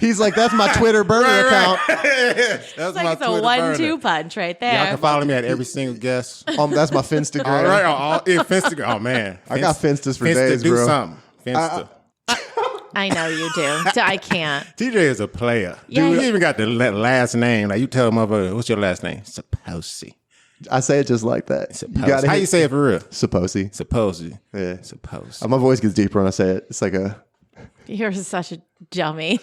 He's like, that's my Twitter burner account. That's It's my like it's a Twitter 1-2 burner. punch right there. Y'all can follow me at every single guest. That's my Finstagram. All right, Finstagram. Oh man, I got Finstas for Finsta, days, do bro. something. Finsta. I know you do. I can't. TJ is a player. Yeah, Dude, he- he even got the last name. Like you tell him, what's your last name? Supposy. I say it just like that. Supposy. How you say it for real? Supposy. Supposy. Yeah. Supposy. My voice gets deeper when I say it. It's like a... You're such a dummy.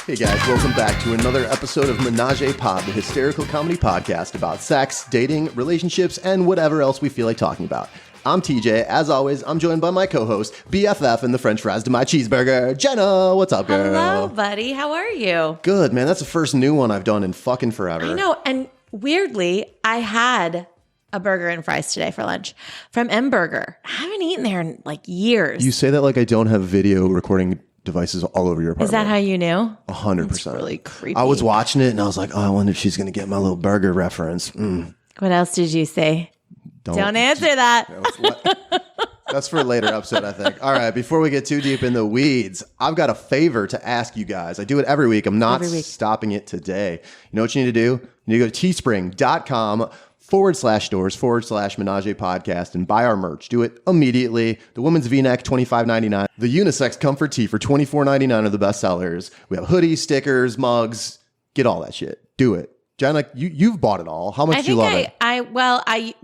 Hey guys, welcome back to another episode of Menage-A-Pod, the hysterical comedy podcast about sex, dating, relationships, and whatever else we feel like talking about. I'm TJ. As always, I'm joined by my co-host, BFF and the French fries to my cheeseburger, Gena. What's up, girl? Hello, buddy. How are you? Good, man. That's the first new one I've done in fucking forever. I know. And weirdly, I had a burger and fries today for lunch from M Burger. I haven't eaten there in like years. You say that like I don't have video recording devices all over your apartment. Is that how you knew? 100%. It's really creepy. I was watching it and I was like, oh, I wonder if she's going to get my little burger reference. What else did you say? Don't answer that. That's for a later episode, I think. All right, before we get too deep in the weeds, I've got a favor to ask you guys. I do it every week. I'm not stopping it today. You know what you need to do? You need to go to teespring.com/stores/Menage podcast and buy our merch. Do it immediately. The women's V-neck, $25.99. The unisex comfort tee for $24.99 are the best sellers. We have hoodies, stickers, mugs. Get all that shit. Do it. Gena, you've bought it all. How much do you love it?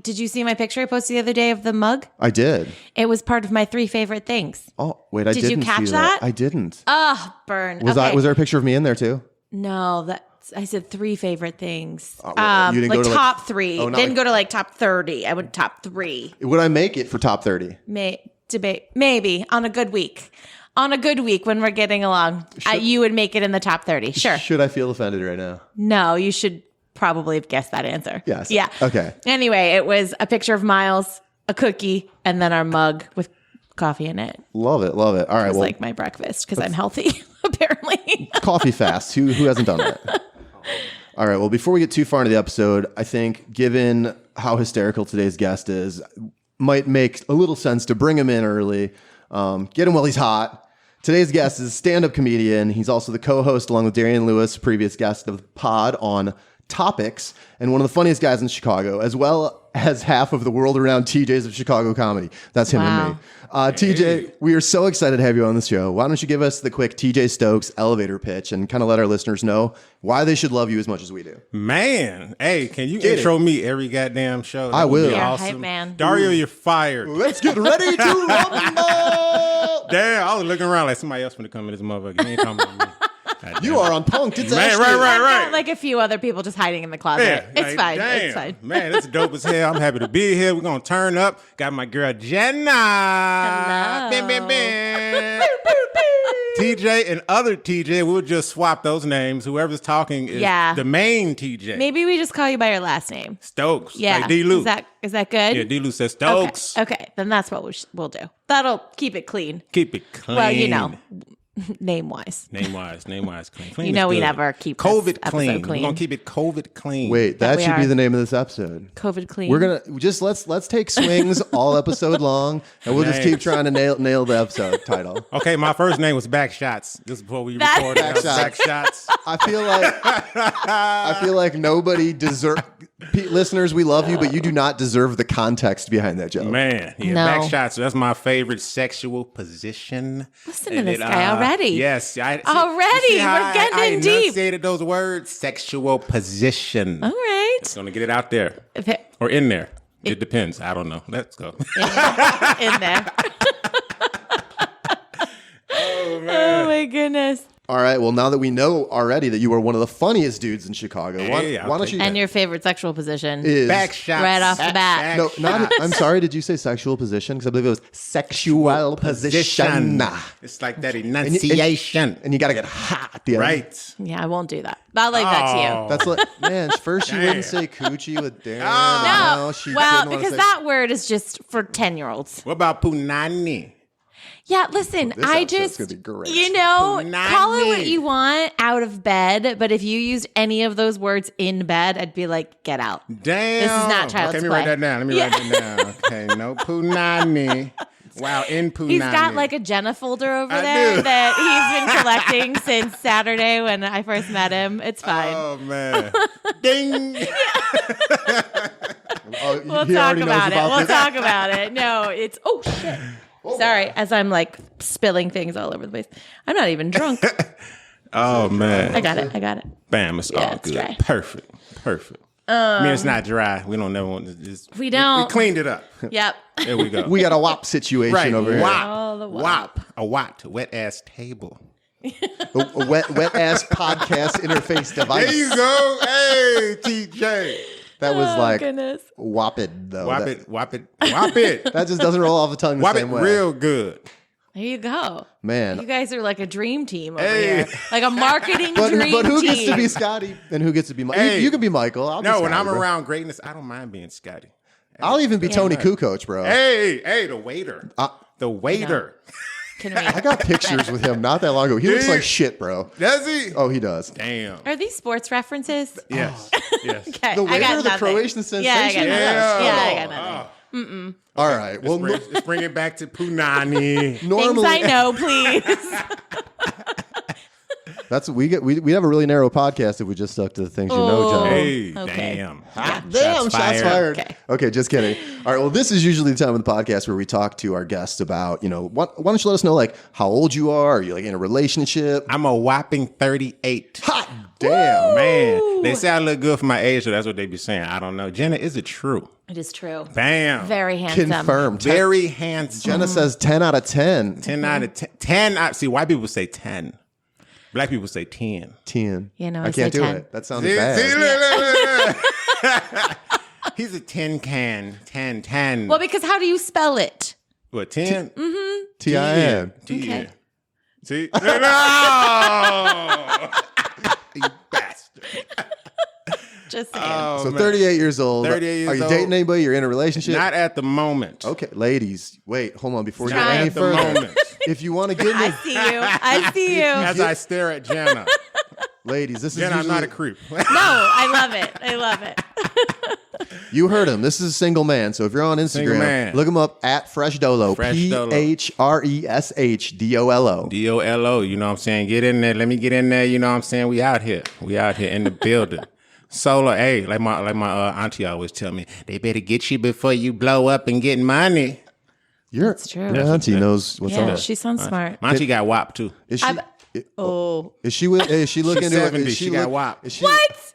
Did you see my picture I posted the other day of the mug? I did. It was part of my 3 favorite things. Oh, wait, I Did you didn't catch see that? I didn't. Oh, burn. Was there a picture of me in there too? No, I said 3 favorite things. You didn't like go to top 3. Oh, not Didn't like- go to like top 30. I went top 3. Would I make it for top 30? Maybe on a good week. On a good week when we're getting along, you would make it in the top 30. Sure. Should I feel offended right now? No, you should probably have guessed that answer. Yes. Yeah. Okay. Anyway, it was a picture of Miles, a cookie, and then our mug with coffee in it. Love it. Love it. All right. It's Well, like my breakfast because I'm healthy, apparently. coffee fast. Who hasn't done that? All right. Well, before we get too far into the episode, I think given how hysterical today's guest is, might make a little sense to bring him in early, get him while he's hot. Today's guest is a stand-up comedian. He's also the co-host along with Darrian Lewis, previous guest of the pod on Topics, and one of the funniest guys in Chicago, as well as half of the world-renowned TJs of Chicago comedy. That's him and me. TJ, we are so excited to have you on the show. Why don't you give us the quick TJ Stokes elevator pitch and kind of let our listeners know why they should love you as much as we do. Man, hey, can you intro me every goddamn show? I will. You're a Awesome. hype man. Dario, you're fired. Let's get ready to rumble! Damn, I was looking around like somebody else finna come in this motherfucker. You ain't talking about me. You are on punked. It's Man, actually... right. I've got like a few other people just hiding in the closet. Yeah, It's like, fine. damn. It's fine. Man, it's dope as hell. I'm happy to be here. We're gonna turn up. Got my girl Gena. Hello. Bam, bam, bam. TJ and other TJ, we'll just swap those names. Whoever's talking is the main TJ. Maybe we just call you by your last name. Stokes. Yeah. Like D-Lou. Is that good? Yeah, D-Lou says Stokes. Okay. Then that's what we'll do. That'll keep it clean. Keep it clean. Well, you know, name-wise. Name-wise clean. Clean You know is we good. never keep this COVID episode clean. clean. We're gonna keep it COVID clean. Wait, that we should be are. the name of this episode. COVID clean. We're gonna just let's take swings all episode long, and we'll just keep trying to nail the episode title. Okay, my first name was Backshots. This is before we That- recorded. Backshots. Backshots. I feel like nobody listeners, we love you, but you do not deserve the context behind that joke. Man, yeah, No. Backshots. That's my favorite sexual position. Listen to this guy already. Yes, Already? We're getting in deep. I enunciated those words. Sexual position. All right. Gonna get it out there If it- or in there. It depends. I don't know. Let's go. in there. Oh man. Oh my goodness. All right. Well, now that we know already that you are one of the funniest dudes in Chicago, Hey, why don't you? And your favorite sexual position. is Backshots. Right off the bat. no, not. Backshots. I'm sorry. Did you say sexual position? Because I believe it was sexual position. It's like that enunciation. And you got to get hot at the end. Right. Yeah, I won't do that. I'll leave that to you. That's like, man. First, she wouldn't say coochie with Darren. No, Now she well, didn't wanna because say- that word is just for 10-year-olds. What about punani? Yeah, listen, This I episode's just, gonna be great. you know, Punani. call it what you want out of bed, but if you used any of those words in bed, I'd be like, get out. Damn. This is not child's Okay, let me play. write that down. Let me write that down. Okay, no punani. Wow, in punani. He's got like a Gena folder over I there do. that he's been collecting since Saturday when I first met him. It's fine. Oh, man. Ding. Oh, We'll he talk already knows about it. We'll this. talk about it. No, it's, oh shit. Sorry, as I'm like spilling things all over the place. I'm not even drunk. Oh, man. I got it. Bam, it's all it's good. dry. Perfect. I mean, it's not dry. We don't never want to just. We don't. We cleaned it up. Yep. There we go. We got a WAP situation right. over here. Oh, the WAP. A WAP. Wet ass table. A wet ass podcast interface device. There you go. Hey, TJ. That was like Goodness. WAP-ed though. Whop That- it. That just doesn't roll off the tongue the Whop it same way. real good. There you go. Man. You guys are like a dream team over Hey. here. Like a marketing But dream who team. gets to be Scotty and who gets to be Michael? Hey. You can be Michael. I'll be No, when Scotty, I'm bro. around greatness, I don't mind being Scotty. I'll even be Tony Kukoc, bro. Hey, the waiter. The waiter. Can we? I got pictures with him not that long ago. He looks Dude. like shit, bro. Does he? Oh, he does. Damn. Are these sports references? Yes. Yes. Okay, The I waiter, got the nothing. Croatian sensation? Yeah, I got nothing. Yeah. Yeah, I got nothing. All right. Well, Let's bring it back to punani. Things normally I know, please. that's we have a really narrow podcast if we just stuck to the things you know, John. Hey, Okay. damn. Damn, shots fired. Okay. Just kidding. All right, well, this is usually the time of the podcast where we talk to our guests about, why don't you let us know, like, how old you are you, like, in a relationship? I'm a whopping 38. Hot damn. Man, they say I look good for my age, so that's what they be saying. I don't know. Gena, is it true? It is true. Bam. Very handsome. Confirmed. Very handsome. Jenna says 10 out of 10. 10 out of 10. 10 see, white people say 10. Black people say 10. 10. You know, I I can't say do 10. it. That sounds See, bad. look. He's a tin can. 10. Well, because how do you spell it? What, 10? T-I-N. Okay. See? No! You bastard. Just saying. Oh, So man. 38 years old. 38 years Are you old. dating anybody? You're in a relationship? Not at the moment. Okay, ladies, wait, hold on. Before you Not go any at the further, moment. if you want to get I me, see you. I see you. As I stare at Gena. ladies, this is Gena, I'm usually, not a creep. No, I love it. I love it. you heard him. This is a single man. So if you're on Single Instagram, man. look him up at Fresh Dolo. Fresh Dolo. PHRESHDOLO. DOLO, you know what I'm saying? Get in there. Let me get in there. You know what I'm saying? We out here. We out here in the building. Solo, hey, like my auntie always tell me, they better get you before you blow up and get money. That's true. Your auntie knows what's Yeah, up. she sounds smart. My auntie got WAP too. Is she? Oh. Is she looking She's into it? 70. Is She got WAP. Is she, What?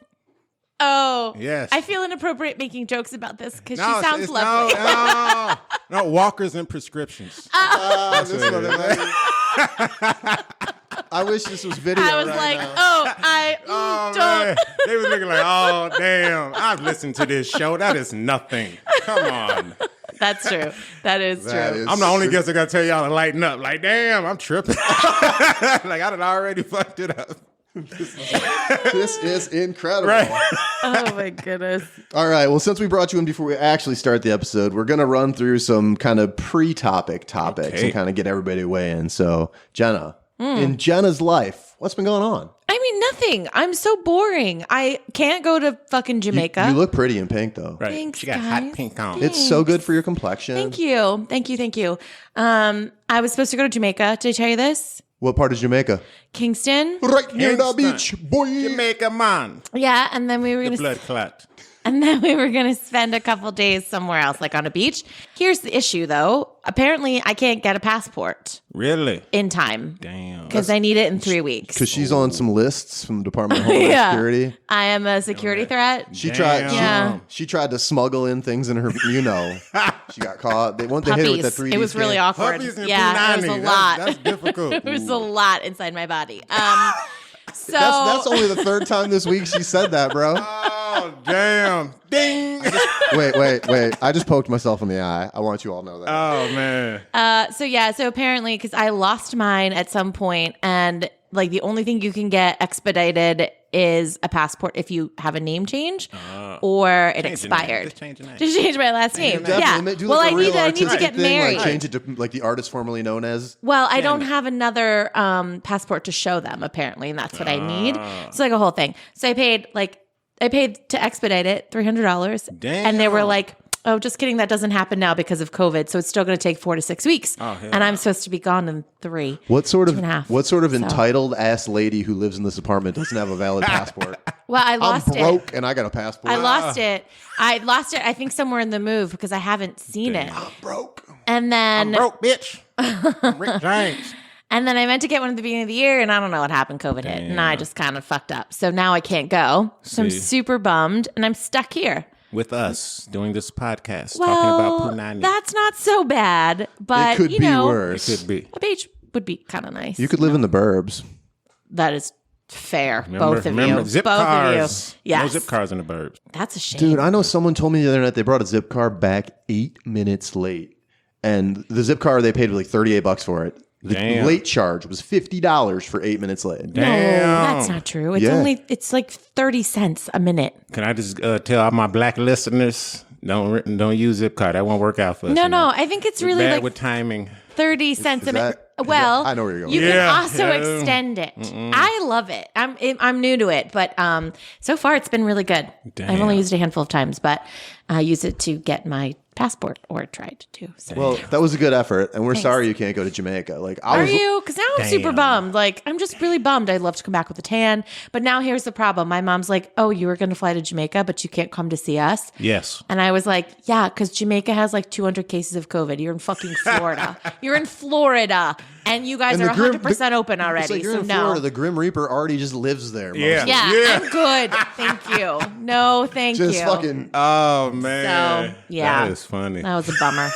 Oh. Yes. I feel inappropriate making jokes about this because No, she sounds it's- lovely. No, walkers and prescriptions. This is what it is. I wish this was video. I was right like, now. Oh, don't. man. They was looking like, oh, damn. I've listened to this show. That is nothing. Come on. That's true. That is That true. is- I'm the only guest that got to tell y'all to lighten up. Like, damn, I'm tripping. Like, I done already fucked it up. This is incredible. Right. Oh my goodness. All right. Well, since we brought you in before we actually start the episode, we're going to run through some kind of pre-topics Okay. and kind of get everybody to weigh in. So, Gena, in Jenna's life, what's been going on? I mean, nothing. I'm so boring. I can't go to fucking Jamaica. You look pretty in pink, though. Right. Thanks, She got guys. hot pink on. It's so good for your complexion. Thank you. Thank you. Thank you. I was supposed to go to Jamaica. Did I tell you this? What part of Jamaica? Kingston. Right near the Kingston. beach, boy. Jamaica man. Yeah. And then we were The going to blood clot. And then we were going to spend a couple days somewhere else, like on a beach. Here's the issue, though. Apparently, I can't get a passport Really? in time Damn. because I need it in 3 weeks. Because she's on some lists from the Department of Homeland Security. I am a security threat. She Damn. tried. Yeah. She tried to smuggle in things in her. She got caught. They hit her with Puppies. that 3D It was really scan. awkward. Puppies and Yeah, it was punani. a lot. That's difficult. It was a lot inside my body. So That's only the third time this week she said that, bro. Oh, damn. Ding. Wait. I just poked myself in the eye. I want you all to know that. Oh, man. So apparently, because I lost mine at some point, and like the only thing you can get expedited is a passport if you have a name change or it expired. Just change the name. Just change my last name. Definitely. Do Well, like a real I need to artistic get thing, married. Like change it to like the artist formerly known as. Well, I don't have another passport to show them apparently, and that's what I need. It's like a whole thing. So I paid to expedite it $300, Damn. and they were like, "Oh, just kidding. That doesn't happen now because of COVID. So it's still going to take 4 to 6 weeks, and I'm supposed to be gone in 3. What sort of 2.5. entitled ass lady who lives in this apartment doesn't have a valid passport? Well, I I'm lost broke it. and I got a passport. I lost it. I think somewhere in the move because I haven't seen it. I'm broke. And then Broke, bitch. I'm Rick James. And then I meant to get one at the beginning of the year, and I don't know what happened. COVID hit, and I just kind of fucked up. So now I can't go. So I'm super bummed, and I'm stuck here. With us doing this podcast, Well, talking about Punani. that's not so bad, but It could you be know, worse. It could be. a beach would be kind of nice. You could live in the burbs. That is fair. Both of remember you. Zip Both cars. of you. Yes. No zip cars in the burbs. That's a shame. Dude, I know someone told me the other night they brought a zip car back 8 minutes late. And the zip car, they paid like $38 for it. The Damn. late charge was $50 for 8 minutes late. No, that's not true. It's it's like 30 cents a minute. Can I just tell all my black listeners, don't use zip car. That won't work out for us. No, I think it's really bad like with timing. 30 cents a minute. Well, I know where you're going. You can Yeah. also extend it. I love it. I'm new to it, but so far it's been really good. Damn. I've only used it a handful of times, but I use it to get my passport, or tried to. So. Well, that was a good effort, and we're sorry you can't go to Jamaica. Like, Are you? Because now I'm super Damn. bummed. Like, I'm just really bummed. I'd love to come back with a tan. But now here's the problem. My mom's like, oh, you were going to fly to Jamaica, but you can't come to see us. Yes. And I was like, yeah, because Jamaica has like 200 cases of COVID. You're in fucking Florida. You're in Florida. And you guys And are the 100% open already. It's like you're so in no. Florida. The Grim Reaper already just lives there. Yeah. mostly. Yeah, I'm good. Thank you. No, thank Just you. fucking. Oh man. So, yeah. That is funny. That was a bummer.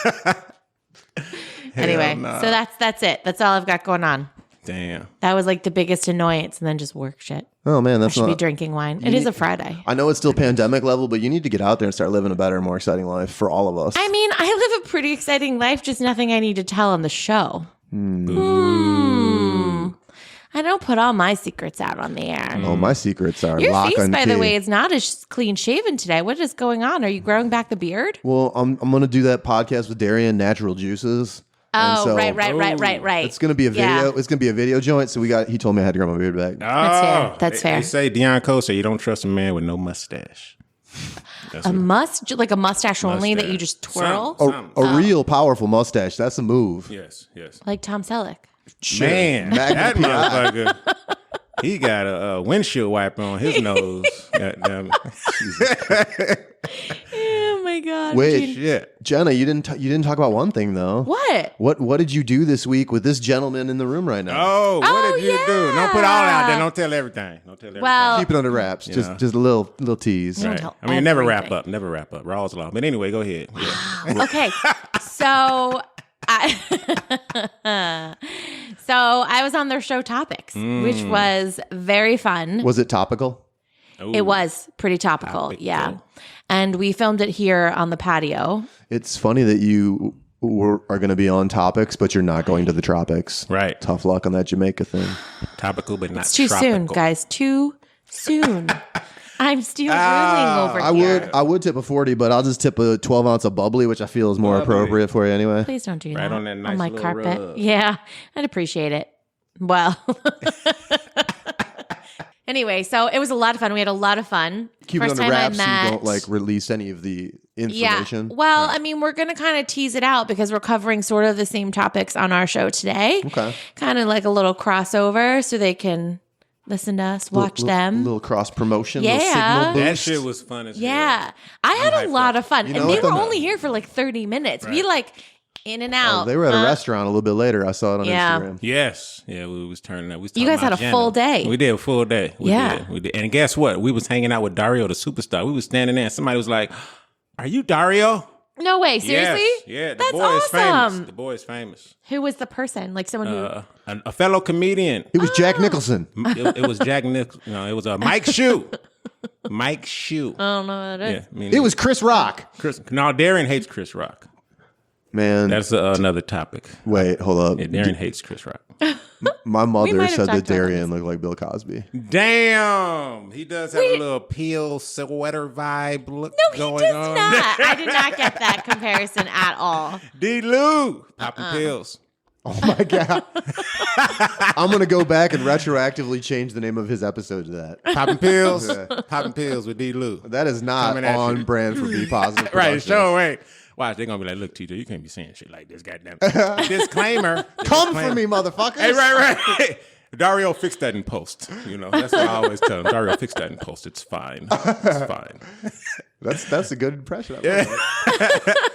Anyway, nah. so that's it. That's all I've got going on. Damn. That was like the biggest annoyance, and then just work shit. Oh man, I that's should be not. drinking wine. It is a Friday. I know it's still pandemic level, but you need to get out there and start living a better, more exciting life for all of us. I mean, I live a pretty exciting life, just nothing I need to tell on the show. I don't put all my secrets out on the air. Oh, my secrets are Your lock face, and by key. the way, is not as clean shaven today. What is going on? Are you growing back the beard? Well, I'm going to do that podcast with Darrian, Natural Juices. And Oh, so right. It's going to be a video. Yeah. It's going to be a video joint. So he told me I had to grow my beard back. That's fair. That's fair. They say Deion Costa, you don't trust a man with no mustache. That's A what- like a mustache only that you just twirl? A real powerful mustache. That's a move. Yes. Like Tom Selleck. Man, that Magnum motherfucker. He got a windshield wiper on his nose. God damn it. Oh my God. Wait, Shit. Gena, you didn't talk about one thing though. What? What did you do this week with this gentleman in the room right now? Oh, what did you yeah. do? Don't put all out there. Don't tell everything. Well, Keep it under wraps. Just a little tease. Don't Right. tell I mean, never wrap everything. up. Never wrap up. Raw's law. But anyway, go ahead. Yeah. Okay. So I was on their show Topics, which was very fun. Was it topical? It was pretty topical. Yeah. And we filmed it here on the patio. It's funny that you are going to be on topics, but you're not going to the tropics. Right. Tough luck on that Jamaica thing. Topical, but not It's too tropical. soon, guys. Too soon. I'm still drooling over here. I would tip a 40, but I'll just tip a 12 ounce of bubbly, which I feel is more appropriate for you anyway. Please don't do Right that. on that nice my little carpet. rug. Yeah, I'd appreciate it. Well, anyway, so it was a lot of fun. We had a lot of fun. Keep First it under time wraps I so you met- don't like release any of the Yeah. information. Well, I mean, we're going to kind of tease it out because we're covering sort of the same topics on our show today. Okay. Kind of like a little crossover so they can listen to us, watch them. Little cross promotion. Yeah. Little signal That boost. shit was fun as hell. Yeah. I had a hyped lot up. of fun. You And know they what, were though? only here for like 30 minutes. We Right. like in and out. They were at a restaurant a little bit later. I saw it on Yeah. Instagram. Yes. Yeah, we was turning up. We was You talking guys had about a full Gena. day. We did a full day. Yeah. We did. And guess what? We was hanging out with Dario, the superstar. We was standing there and somebody was like, "Are you Dario?" No way. Seriously? Yes. Yeah. The That's boy is famous. awesome. The boy is famous. Who was the person? Like someone who. A fellow comedian. It was Jack Nicholson. It was Jack Nicholson. No, it was Mike Shue. Mike Shue. I don't know what it is. Yeah. I mean, It was Chris Rock. Chris. No, Darren hates Chris Rock. Man, That's another topic. wait, hold up. Yeah, Darren hates Chris Rock. My mother might have said that talked about Darrian looked like Bill Cosby. Damn, he does have a little peel sweater vibe look No, he going does on. not. I did not get that comparison at all. D. Lou popping pills. Oh my God. I'm going to go back and retroactively change the name of his episode to that. Popping pills. Popping pills with D. Lou. That is not Coming at on you. brand for Be Positive Right, Productions. show right. Watch, they're gonna be like, look, TJ, you can't be saying shit like this, goddamn. Disclaimer. Come for me, motherfuckers. Hey, right. Dario, fix that in post. You know, that's what I always tell him. Dario, fix that in post. It's fine. It's fine. That's a good impression. I love that.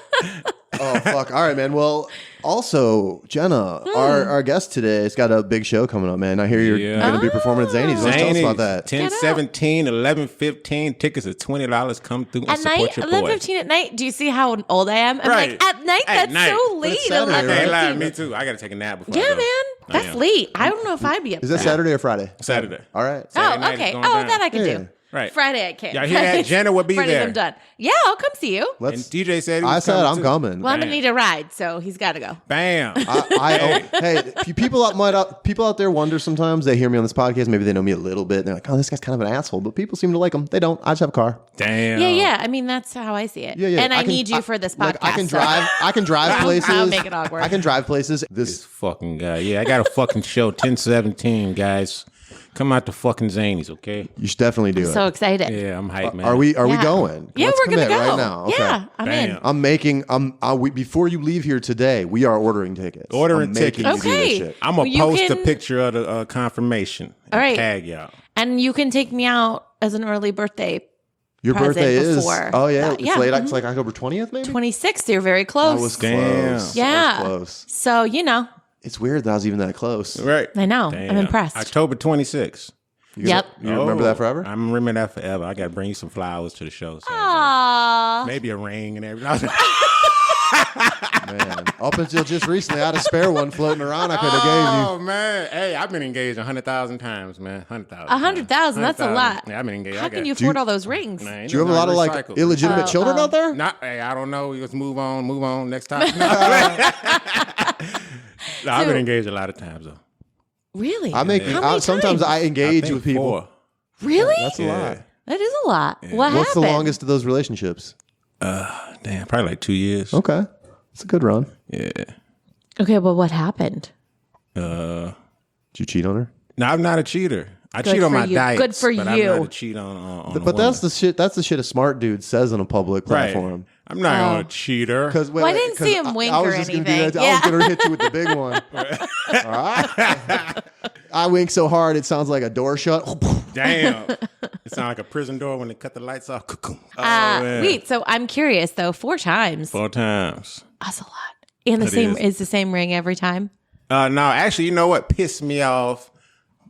Oh, fuck. All right, man. Well, also, Gena, our guest today has got a big show coming up, man. I hear you're going to be performing at Zanies. Why don't you tell us about that? 10:17, 11:15. Tickets are $20. Come through and At night, support your boy. 11:15 at night. Do you see how old I am? I'm Right. like, at night, At that's night. so late. it's Saturday, I can't lie, 11:15. me too. I got to take a nap before Yeah, I go. man. I That's am. late. I don't know if I'd be up Is for that Saturday or Friday? Saturday. All right. Saturday Oh, night is okay. going Oh, down. that I could Yeah. do. Right. Friday I can't. Y'all hear that? Gena will be Friday there. I'm done. Yeah, I'll come see you. And DJ said he I was said coming I'm too. coming. Well, I'm Bam. gonna need a ride, so he's got to go. Bam. Hey, people out there wonder sometimes. They hear me on this podcast. Maybe they know me a little bit. And they're like, "Oh, this guy's kind of an asshole," but people seem to like him. They don't. I just have a car. Damn. Yeah. I mean, that's how I see it. Yeah. And I can- need you for this podcast. Like, I can so- drive. I can drive places. I'll make it awkward. I can drive places. This fucking guy. Yeah, I got a fucking show 10:17, guys. Come out to fucking Zanies, okay? You should definitely do it. So excited. Yeah, I'm hyped, man. Are we Yeah. going? Yeah, Let's we're gonna commit go right now. Okay. Yeah, I'm in. Bam. I'm making. Before you leave here today, we are ordering tickets. Ordering I'm making tickets. you do this Okay. shit. I'm going to You post a can- picture of the confirmation. And All right. Tag y'all. And you can take me out as an early birthday. Your present birthday is. before Oh yeah, that. it's Yeah. late. It's like October 20th, maybe. 26th. You're very close. I was Damn. close. Yeah. I was close. So It's weird that I was even that close. Right. I know. Damn. I'm impressed. October 26th. Yep. You remember that forever? I remember that forever. I got to bring you some flowers to the show. So Aww. maybe a ring and everything. Man, up until just recently, I had a spare one floating around. I could have gave Oh, man. Hey, I've been engaged 100,000 times, man. 100,000. 100,000. That's a lot. Yeah, I've been engaged. How I can got- you afford all those rings? Man, you. Do you have a lot of like recycle. illegitimate children out there? Not, hey, I don't know. Let's move on. Next time. No, I've been engaged a lot of times, though. Really? I make. How many Sometimes times? I engage think with people. 4. Really? That's a lot. That is a lot. What What's happened? the longest of those relationships? Damn, probably like 2 years. Okay, it's a good run. Yeah. Okay, well, what happened? Did you cheat on her? No, I'm not a cheater. I Good cheat on for my you. diets. Good for but you. I'm not a cheat on But that's the shit. That's the shit a smart dude says on a public right. platform. I'm not Oh. a cheater. Because Well, I didn't see him wink I was or just gonna do anything. that. I was Yeah. gonna hit you with the big one. All right. I wink so hard it sounds like a door shut. Damn. It sounds like a prison door when they cut the lights off. Oh, man. Wait, so I'm curious though. 4 times. 4 times. That's a lot. And the It same is. is the same ring every time. No, actually, you know what pissed me off?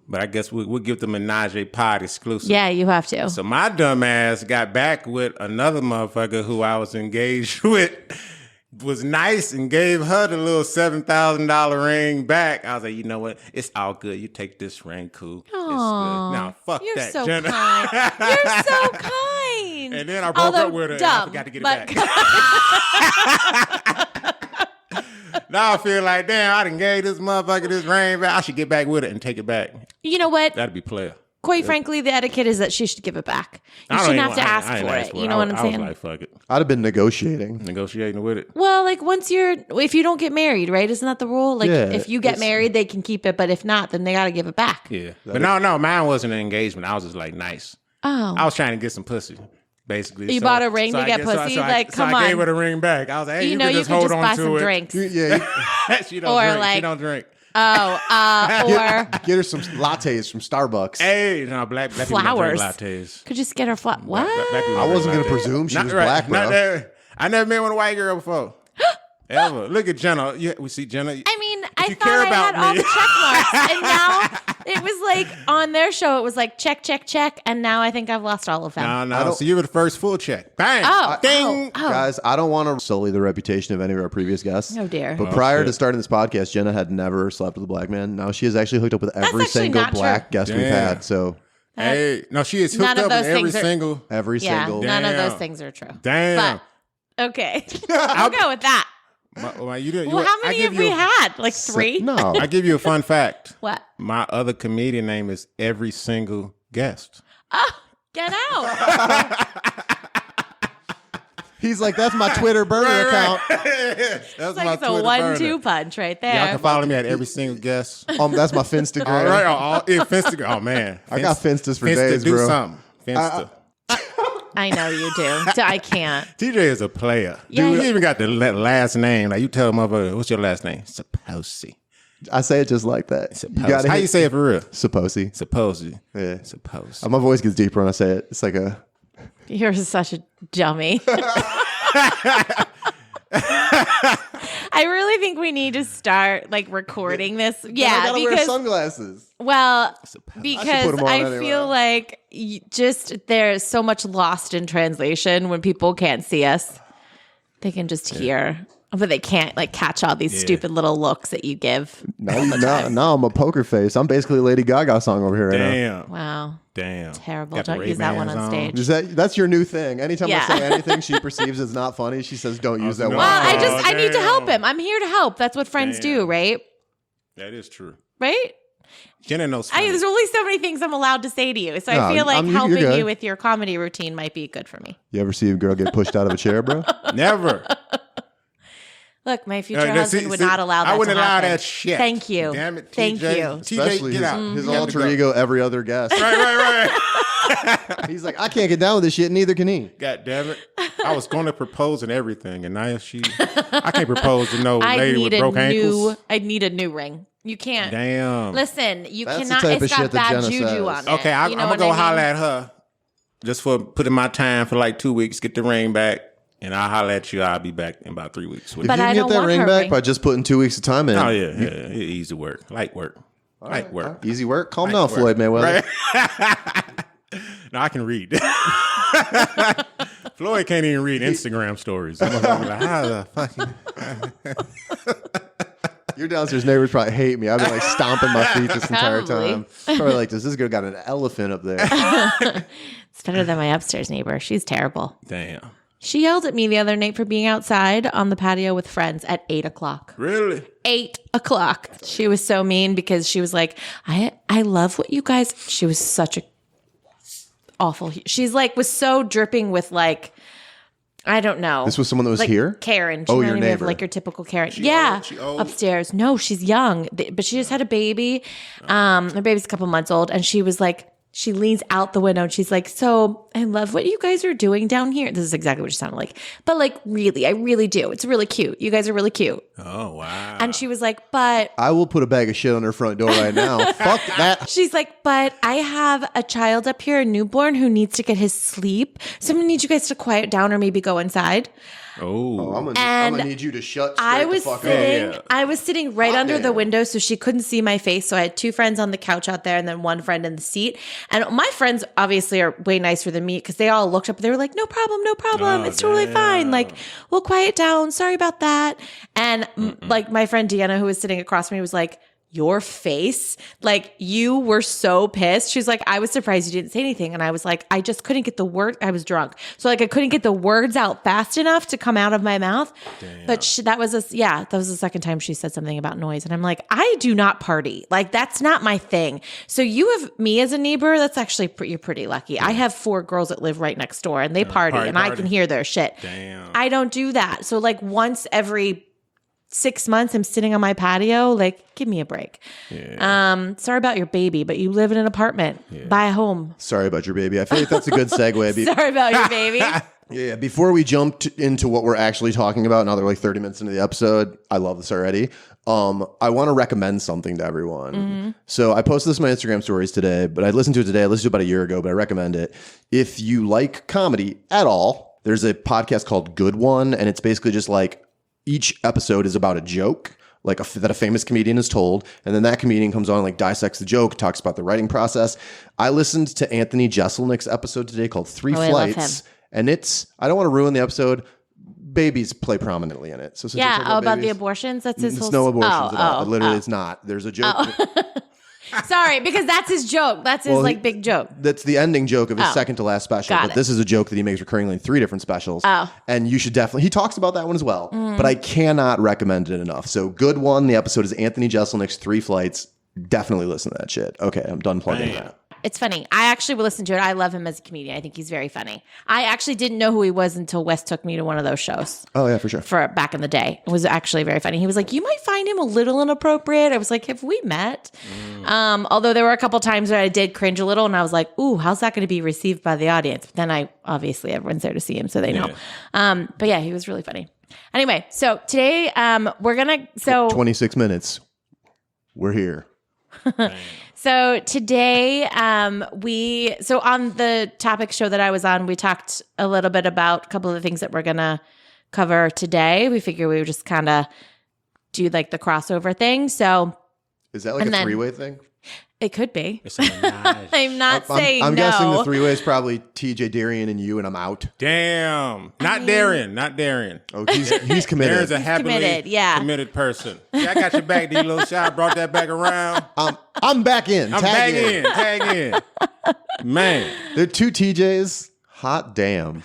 But I guess we'll give the Menage-A-Pod exclusive. Yeah, you have to. So my dumb ass got back with another motherfucker who I was engaged with. Was nice and gave her the little $7,000 ring back. I was like, you know what? It's all good. You take this ring, cool. It's good. Now fuck You're that, so Gena. kind. You're so kind. And then I broke Although up with her dumb, and I forgot to get it but- back. Now I feel like, damn, I done gave this motherfucker this ring back. I should get back with it and take it back. You know what? That'd be player. Quite frankly, the etiquette is that she should give it back. You I don't shouldn't even- have to I ask ain't for asked it. You know what I'm I saying? was like, fuck it. I'd have been negotiating. Negotiating with it. Well, like if you don't get married, right? Isn't that the rule? Like Yeah, if you get it's- married, they can keep it, but if not, then they got to give it back. Yeah. But no, mine wasn't an engagement. I was just like, nice. Oh. I was trying to get some pussy, basically. You bought a ring to get pussy? Like, come I gave on. her the ring back. I was like, hey, You know, can you just could hold just on buy to some it. drinks. Yeah, She don't Or drink. She like- don't drink. Or get her some lattes from Starbucks. Hey, no, black people don't flowers. drink lattes. Could just get her what? Black people I don't wasn't drink gonna lattes. presume she Not was right, black, not bro. that- I never been with a white girl before. Ever. Look at Gena. Yeah, we see Gena. I mean, I you thought care I had about all me- the check marks, and now it was like on their show, it was like check, check, check, and now I think I've lost all of them. No. So you were the first full check. Bang. Oh, Ding. oh. Guys, I don't want to sully the reputation of any of our previous guests. Oh, dear. But prior shit. to starting this podcast, Gena had never slept with a black man. Now she has actually hooked up with every actually single not black true. guest we've Damn. had. So Hey, no, she is None hooked of up with those every things are- single. every Yeah, single. none of those Damn. things are true. Damn. But okay, I'll go with that. Well, how many have we had? Like 3? No. I give you a fun fact. What? My other comedian name is Every Single Guest. Oh, get out. He's like, that's my Twitter burner account. That's It's like it's a 1-2 punch right there. Y'all can follow me at Every Single Guest. That's my Finstagram. All right. Finsta. Oh, man. I got Finstas for Finsta, days, do bro. something. Finsta. I know you do. I can't. TJ is a player. Yeah, Dude, he even got the last name. Like, you tell him, what's your last name? Supposy. I say it just like that. Supposy. How you say it for real? Supposy. Supposy. Yeah. Supposy. My voice gets deeper when I say it. It's like a... You're such a dummy. I really think we need to start like recording this. Yeah, I gotta wear because sunglasses. well, put because 'em on I anyway. feel like just there's so much lost in translation when people can't see us. They can just hear, but they can't like catch all these stupid little looks that you give. No, I'm a poker face. I'm basically Lady Gaga song over here right now. Damn. Wow, Damn. terrible! Got the Don't use that one Ray-Bans on stage. That's your new thing. Anytime Yeah. I say anything she perceives as not funny, she says, don't use that no. one. Well, I need to damn. help him. I'm here to help. That's what friends do, right? That is true. Right? Jenna knows. There's only so many things I'm allowed to say to you. So No, I feel like you're helping good. you with your comedy routine might be good for me. You ever see a girl get pushed out of a chair, bro? Never. Look, my future No, husband would not allow that I wouldn't to allow happen. that shit. Thank you. Damn it, TJ. Thank you. Especially TJ, get out. his You got to alter go. ego, every other guest. Right. He's like, I can't get down with this shit, neither can he. God damn it. I was going to propose and everything, and now I can't propose to no lady with broke ankles. I need a new ring. You can't. Damn. Listen, you That's the cannot. type of It's got shit that bad Gena juju says. on it. Okay, I'm You know going to what go I holler mean? at her just for putting my time for like 2 weeks, get the ring back, and I'll holler at you. I'll be back in about 3 weeks. If But you I can don't get that want ring her back ring. by just putting 2 weeks of time in. Oh, yeah. Easy work. Light work. Light work. Easy work. Calm Light down, work. Floyd Mayweather. Right? No, I can read. Floyd can't even read Instagram stories. I'm like, how the fuck? Your downstairs neighbors probably hate me. I've been like stomping my feet this entire Probably. time. Probably like, this girl got an elephant up there. It's better than my upstairs neighbor. She's terrible. Damn. She yelled at me the other night for being outside on the patio with friends at 8:00. Really? 8:00. She was so mean because she was like, I love what you guys. She was such a awful. She's like was so dripping with like. I don't know. This was someone that was like here? Karen. Oh, She's your not even neighbor. like your typical Karen. She yeah. old? She old? Upstairs. No, she's young. But she just had a baby. Her baby's a couple months old. And she was like, she leans out the window and she's like, so I love what you guys are doing down here. This is exactly what she sounded like. But like, really, I really do. It's really cute. You guys are really cute. Oh, wow. And she was like, but I will put a bag of shit on her front door right now. Fuck that. she's like, but I have a child up here, a newborn, who needs to get his sleep. So I'm going to need you guys to quiet down or maybe go inside. Oh. I'm And gonna need you to shut straight I the was fuck sitting. up. Yeah. I was sitting right Hot under the damn. window, so she couldn't see my face. So I had 2 friends on the couch out there, and then 1 friend in the seat. And my friends obviously are way nicer than me because they all looked up. They were like, "No problem, no problem. Oh, it's totally damn. fine. Like, we'll quiet down. Sorry about that." And like my friend Deanna, who was sitting across from me, was like, your face, like you were so pissed. She was like, I was surprised you didn't say anything. And I was like, I just couldn't get the word. I was drunk. So like I couldn't get the words out fast enough to come out of my mouth. Damn. But that was the second time she said something about noise. And I'm like, I do not party. Like that's not my thing. So you have me as a neighbor. That's actually, you're pretty lucky. I have 4 girls that live right next door and they party and I can hear their shit. Damn. I don't do that. So like once every 6 months I'm sitting on my patio, like give me a break. Yeah. Sorry about your baby, but you live in an apartment. Buy a home. Sorry about your baby. I feel like that's a good segue. Sorry about your baby. Yeah, before we jump into what we're actually talking about, now they're like 30 minutes into the episode. I love this already. I want to recommend something to everyone. So I posted this on my Instagram stories today, but I listened to it today. I listened to it about a year ago, but I recommend it. If you like comedy at all, there's a podcast called Good One, and it's basically just like each episode is about a joke like that a famous comedian is told, and then that comedian comes on and like dissects the joke, talks about the writing process. I listened to Anthony Jeselnik's episode today called Three I love Flights. him. And I don't want to ruin the episode. Babies play prominently in it. So since you're Yeah. talking about the babies, abortions. That's his it's whole. no abortions at all. Literally, oh. it's not. There's a joke. Sorry, because that's his joke. That's his big joke. That's the ending joke of his second to last special. Got But it. this is a joke that he makes recurringly in 3 different specials. Oh. And you should definitely, he talks about that one as well. But I cannot recommend it enough. So good one. The episode is Anthony Jeselnik's 3 Flights. Definitely listen to that shit. Okay, I'm done plugging that. It's funny. I actually will listen to it. I love him as a comedian. I think he's very funny. I actually didn't know who he was until Wes took me to one of those shows. Oh, yeah, for sure. For back in the day. It was actually very funny. He was like, you might find him a little inappropriate. I was like, have we met? Although there were a couple times where I did cringe a little and I was like, ooh, how's that going to be received by the audience? But then obviously everyone's there to see him, so they know. But yeah, he was really funny. Anyway, so today we're going to... 26 minutes. We're here. So today, on the topic show that I was on, we talked a little bit about a couple of the things that we're going to cover today. We figured we would just kind of do like the crossover thing. So is that like a 3-way thing? It could be. It's a menage. I'm not saying I'm no. guessing the 3-way is probably TJ, Darrian, and you, and I'm out. Damn. Not Darrian. Oh, he's committed. Darren's a happily committed person. See, I got your back, D-Lo. I brought that back around. I'm back in. I'm Tag Tag in. Man. There are 2 TJs. Hot damn.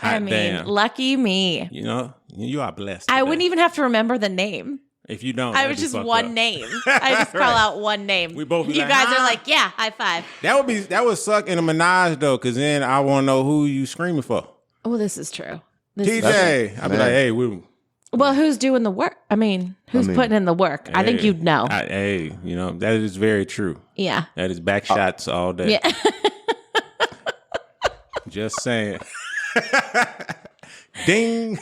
Lucky me. You know, you are blessed. I wouldn't even have to remember the name. If you don't, I was just one name. I just call out one name. We both. You guys are like, yeah, high five. That would suck in a menage though, because then I want to know who you screaming for. Oh, this is true. TJ, I'd be like, hey, well, who's doing the work? I mean, who's putting in the work? I think you'd know. That is very true. Yeah. That is backshots all day. Yeah. Just saying. Ding.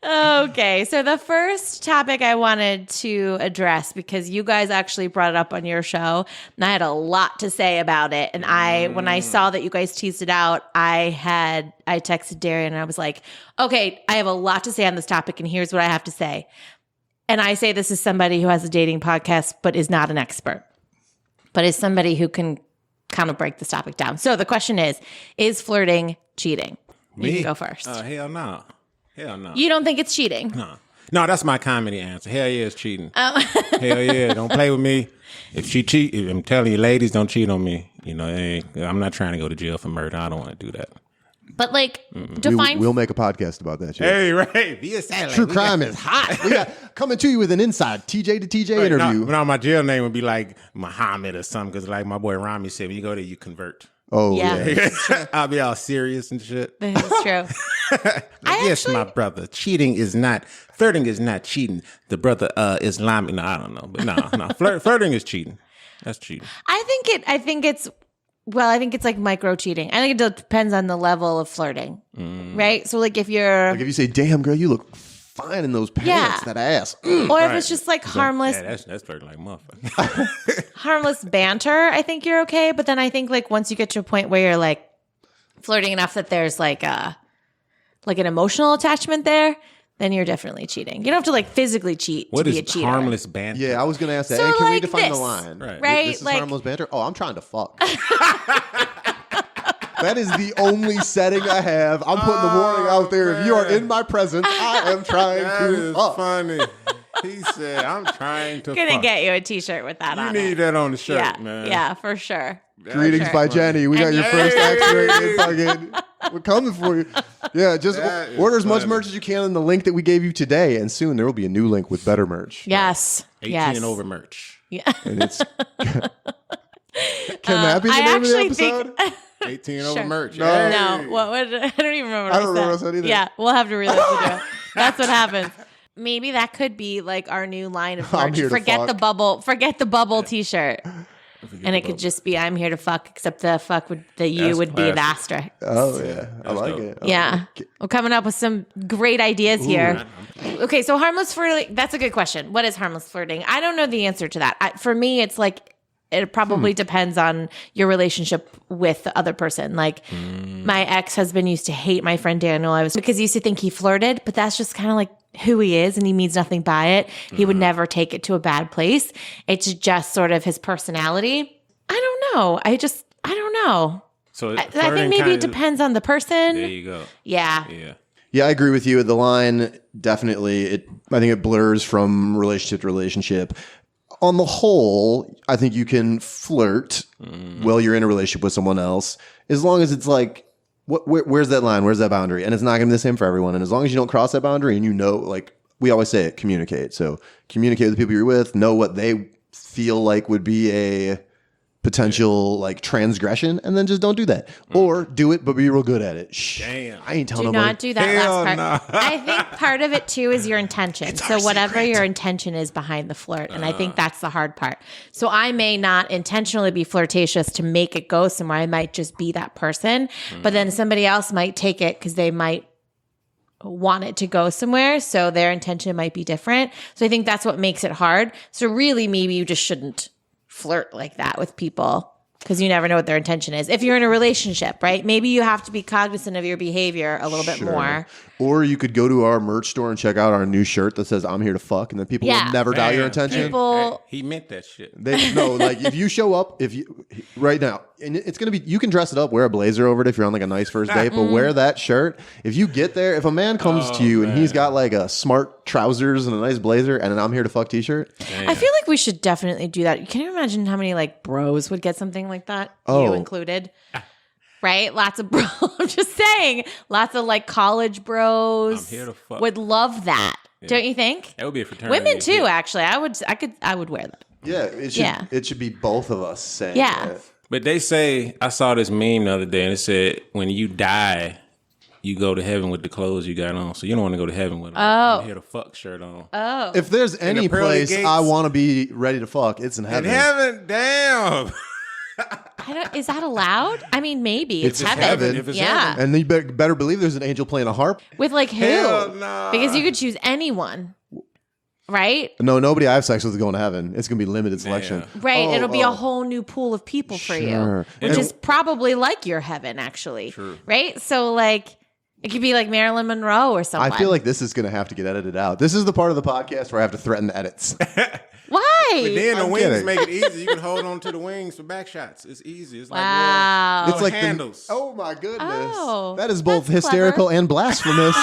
Okay, so the first topic I wanted to address, because you guys actually brought it up on your show, and I had a lot to say about it. And when I saw that you guys teased it out, I texted Darrian and I was like, okay, I have a lot to say on this topic, and here's what I have to say. And I say this is somebody who has a dating podcast, but is not an expert, but is somebody who can kind of break this topic down. So the question is flirting cheating? Me? You can go first. Hell no. Hell no. You don't think it's cheating? No, that's my comedy answer. Hell yeah, it's cheating. Oh. Hell yeah, don't play with me. If she cheat, I'm telling you, ladies, don't cheat on me. You know, I'm not trying to go to jail for murder. I don't want to do that. But define. We'll make a podcast about that shit. Hey, right. Be a satellite. True crime is hot. We got coming to you with an inside TJ to TJ interview. No, my jail name would be like Muhammad or something, because like my boy Rami said, when you go there, you convert. Oh, yeah. I'll be all serious and shit. That's true. Yes, my brother. Flirting is not cheating. The brother Islamic. No, I don't know. But no. Flirting is cheating. That's cheating. I think it's like micro cheating. I think it depends on the level of flirting. Right? So like if you say, damn girl, you look fine in those pants, that ass. Or if it's just like harmless. Yeah, that's flirting like motherfucker. Harmless banter, I think you're okay. But then I think like once you get to a point where you're like flirting enough that there's like an emotional attachment there, then you're definitely cheating. You don't have to like physically cheat to be a cheater. What is harmless banter? Yeah, I was going to ask that. So And can we like define this, the line? Right? This is harmless banter? Oh, I'm trying to fuck. That is the only setting I have. I'm putting the warning out there. If you are in my presence, I am trying to fuck. Funny. He said, I'm trying to Gonna get you a t-shirt with that on it. You need that on the shirt, man. Yeah, for sure. Greetings by Jenny. We got your first X-ray fucking. We're coming for you. Yeah, just order as much merch as you can in the link that we gave you today, and soon there will be a new link with better merch. Yes. 18 and over merch. Yeah. And it's can that be the name of the episode? 18 and over merch. No. What would I don't even remember what I don't remember what I said either. Yeah, we'll have to re-listen to it. That's what happens. Maybe that could be like our new line of merch. Forget the bubble t-shirt. And it could just be I'm here to fuck, except the fuck would the you would be an asterisk. Oh yeah. I like it. Yeah. We're coming up with some great ideas here. Okay, so harmless flirting, that's a good question. What is harmless flirting? I don't know the answer to that. For me, it's like it probably depends on your relationship with the other person. Like my ex-husband used to hate my friend Daniel. Because he used to think he flirted, but that's just kind of like who he is and he means nothing by it. He would never take it to a bad place. It's just sort of his personality. I don't know. I don't know. So I think maybe it depends on the person. There you go. Yeah. Yeah, I agree with you. The line definitely, I think it blurs from relationship to relationship. on the whole, I think you can flirt while you're in a relationship with someone else, as long as it's like, where's that line? Where's that boundary? And it's not going to be the same for everyone. And as long as you don't cross that boundary and you know, like we always say it, communicate. So communicate with the people you're with, know what they feel like would be a potential like transgression, and then just don't do that. Or do it, but be real good at it. Damn. I ain't telling Do nobody. not do that Hell last part. I think part of it too is your intention. So whatever your intention is behind the flirt, and I think that's the hard part. So I may not intentionally be flirtatious to make it go somewhere. I might just be that person, but then somebody else might take it because they might want it to go somewhere. So their intention might be different. So I think that's what makes it hard. So really, maybe you just shouldn't flirt like that with people because you never know what their intention is. If you're in a relationship, right? Maybe you have to be cognizant of your behavior a little bit more. Or you could go to our merch store and check out our new shirt that says "I'm here to fuck," and then people will never doubt your intention. People, He meant that shit. Like if you show up, right now, and it's gonna be, you can dress it up, wear a blazer over it if you're on like a nice first date, but wear that shirt. If you get there, if a man comes to you and he's got like a smart trousers and a nice blazer and an "I'm here to fuck" t-shirt, I feel like we should definitely do that. Can you imagine how many like bros would get something like that? You included. Right? Lots of bros. I'm just saying. Lots of like college bros I'm here to fuck. would love that. Don't you think? That would be a fraternity. Women too, actually. I would wear that. yeah, it should be both of us saying that. But they say, I saw this meme the other day, and it said, when you die, you go to heaven with the clothes you got on. So you don't want to go to heaven with I'm here to fuck shirt on. If there's any pearly place gates. I want to be ready to fuck, it's in In heaven. heaven, damn. Is that allowed? I mean, maybe it's heaven. heaven. If it's yeah. heaven. And you better believe there's an angel playing a harp. With like who? Hell no. Because you could choose anyone. Right? No, nobody I have sex with is going to heaven. It's going to be limited selection. Right. It'll be a whole new pool of people for you, which is probably like your heaven, actually. True. Right? So, like, it could be like Marilyn Monroe or something. I feel like this is going to have to get edited out. This is the part of the podcast where I have to threaten edits. Why? But then the I'm wings kidding. make it easy. You can hold on to the wings for backshots. It's easy. It's like Wow. little It's like handles. oh my goodness. Oh, that is both that's hysterical clever. and blasphemous.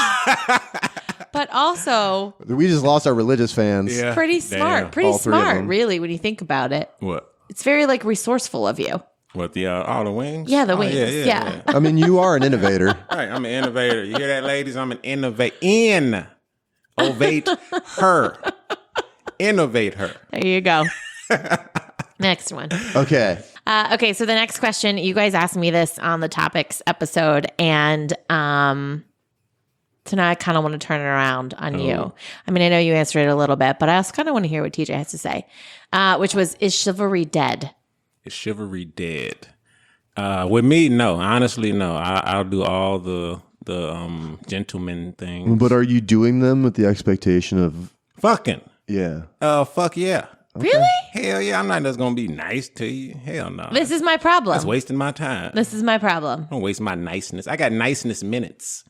But also We just lost our religious fans. Yeah. pretty Damn. smart. Pretty All three of smart, them. really, when you think about it. What? It's very like resourceful of you. What, the all the wings? Yeah, the Oh, wings. Yeah. I mean, you are an innovator. Right, I'm an innovator. You hear that, ladies? I'm an innovate. Ovate her. Innovate her. There you go. Next one. Okay. Okay, so the next question, you guys asked me this on the topics episode, and so now I kind of want to turn it around on you. I mean, I know you answered it a little bit, but I also kind of want to hear what TJ has to say, which was, is chivalry dead? Is chivalry dead? With me, no. Honestly, no. I'll do all the gentleman things. But are you doing them with the expectation of, Fucking. yeah. Fuck yeah. Really? Hell yeah. I'm not just gonna be nice to you. Hell no. This is my problem. That's wasting my time. This is my problem. I don't waste my niceness. I got niceness minutes.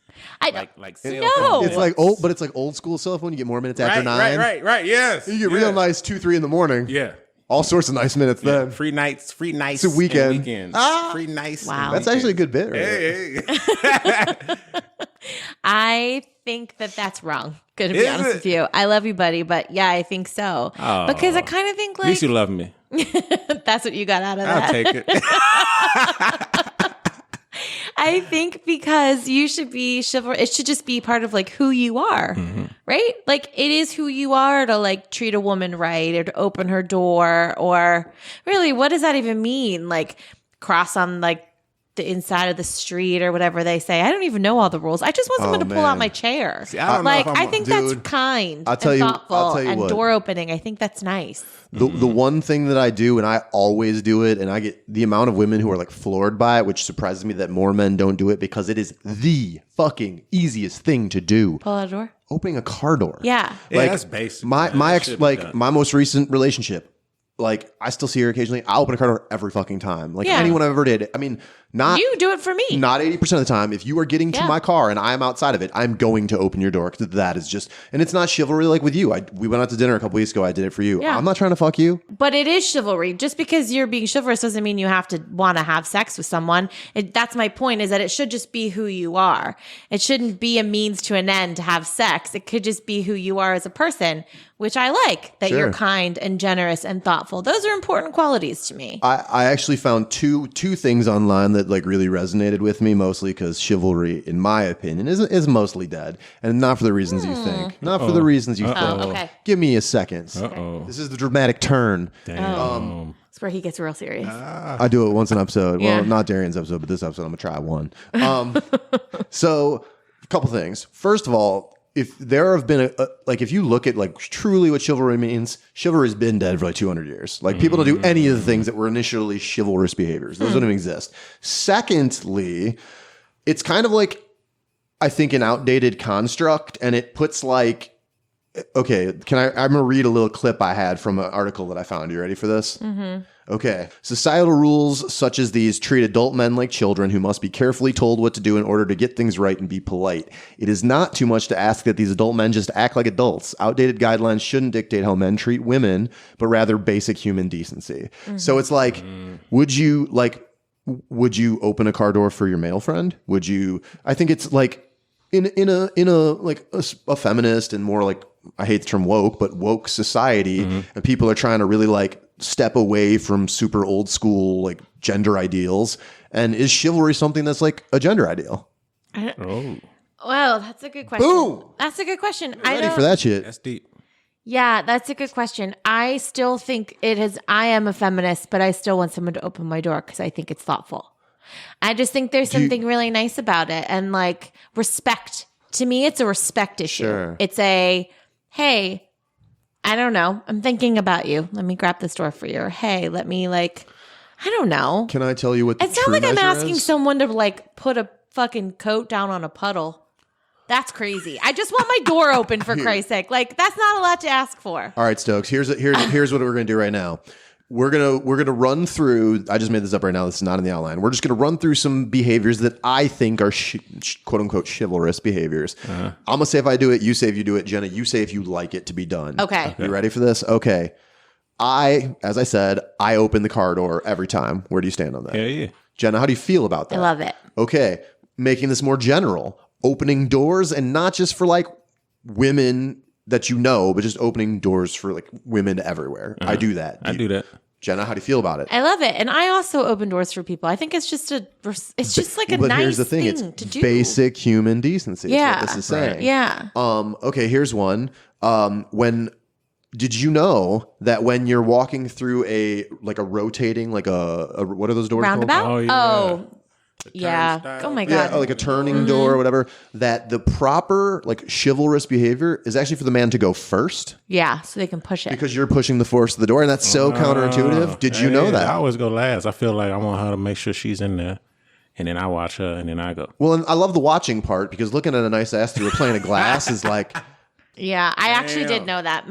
Like cell No. phone It's like old, but it's like old school cell phone. You get more minutes after 9. Right. Yes. You get real nice 2-3 in the morning. Yeah. All sorts of nice minutes then. Free nights. It's a weekend. and weekends. Free nice. Wow. That's actually a good bit. Right? Hey. I think that that's wrong. Gonna be Is honest it? with you. I love you, buddy, but yeah, I think so. Oh. Because I kind of think At least like you love me. that's what you got out of I'll that. take it. I think because you should be chivalrous. It should just be part of like who you are, right? Like it is who you are to like treat a woman right or to open her door, or really, what does that even mean? Like cross on like the inside of the street or whatever they say. I don't even know all the rules. I just want someone to pull out man. my chair. See, I don't know like if I'm I think Dude, that's kind I'll tell and you- thoughtful I'll tell you and what. door opening. I think that's nice. The one thing that I do, and I always do it, and I get the amount of women who are like floored by it, which surprises me that more men don't do it because it is the fucking easiest thing to do. Pull out a door. Opening a car door. Yeah. Yeah, that's basic. My man. my That ex, should be like done. my most recent relationship, like I still see her occasionally. I open a car door every fucking time. Like Yeah. anyone I've ever dated. I mean, not You do it for me. not 80% of the time. If you are getting to Yeah. my car and I'm outside of it, I'm going to open your door because that is just, and it's not chivalry like with you. We went out to dinner a couple weeks ago. I did it for you. Yeah. I'm not trying to fuck you. But it is chivalry. Just because you're being chivalrous doesn't mean you have to want to have sex with someone. That's my point, is that it should just be who you are. It shouldn't be a means to an end to have sex. It could just be who you are as a person, which I like, that Sure. you're kind and generous and thoughtful. Those are important qualities to me. I actually found two things online that like really resonated with me, mostly because chivalry, in my opinion, is mostly dead, and not for the reasons you think. Not for the reasons you think. okay. Give me a second. This is the dramatic turn. That's where he gets real serious. I do it once an episode. Yeah. Well, not Darrian's episode, but this episode I'm gonna try one. So, a couple things. First of all, if there have been if you look at like truly what chivalry means, chivalry has been dead for like 200 years. Like people don't do any of the things that were initially chivalrous behaviors. Those don't even exist. Secondly, it's kind of like, I think, an outdated construct, and it puts like, okay, I'm going to read a little clip I had from an article that I found. You ready for this? Mm-hmm. Okay. Societal rules such as these treat adult men like children who must be carefully told what to do in order to get things right and be polite. It is not too much to ask that these adult men just act like adults. Outdated guidelines shouldn't dictate how men treat women, but rather basic human decency. Mm-hmm. So it's like, would you open a car door for your male friend? Would you? I think it's like in a feminist and more like, I hate the term woke, but woke society, and people are trying to really like step away from super old school like gender ideals. And is chivalry something that's like a gender ideal? Well, that's a good question. Boom! That's a good question. Ready for that shit? That's deep. Yeah, that's a good question. I still think I am a feminist, but I still want someone to open my door because I think it's thoughtful. I just think there's something really nice about it. And like respect. To me, it's a respect issue. Sure. It's hey, I don't know. I'm thinking about you. Let me grab this door for you. Or, hey, let me I don't know. Can I tell you what the It's not true like I'm measure asking is? someone to like put a fucking coat down on a puddle. That's crazy. I just want my door open for Christ's sake. Like that's not a lot to ask for. All right, Stokes. Here's what we're gonna do right now. We're gonna run through. I just made this up right now. This is not in the outline. We're just gonna run through some behaviors that I think are quote unquote chivalrous behaviors. I'm gonna say if I do it, you say if you do it. Jenna, you say if you like it to be done. Okay. You ready for this? Okay. As I said, I open the car door every time. Where do you stand on that? Yeah. Jenna, how do you feel about that? I love it. Okay. Making this more general. Opening doors, and not just for like women that you know, but just opening doors for like women everywhere. I do that. I do that. Jenna, how do you feel about it? I love it. And I also open doors for people. I think it's just like a But nice here's the thing. thing It's to do. basic human decency. Yeah. Is what this is saying. Yeah. Okay, here's one. Did you know that when you're walking through a rotating, like a what are those doors Roundabout? Oh, yeah. Oh. Yeah. turnstile. Oh my called? God. Yeah, like a turning door or whatever. That the proper like chivalrous behavior is actually for the man to go first Yeah. So they can push it. because you're pushing the force of the door, and that's so counterintuitive. Did you know that? I always go last. I feel like I want her to make sure she's in there, and then I watch her, and then I go. Well, and I love the watching part because looking at a nice ass through a pane of glass is like. Yeah. I actually did know that.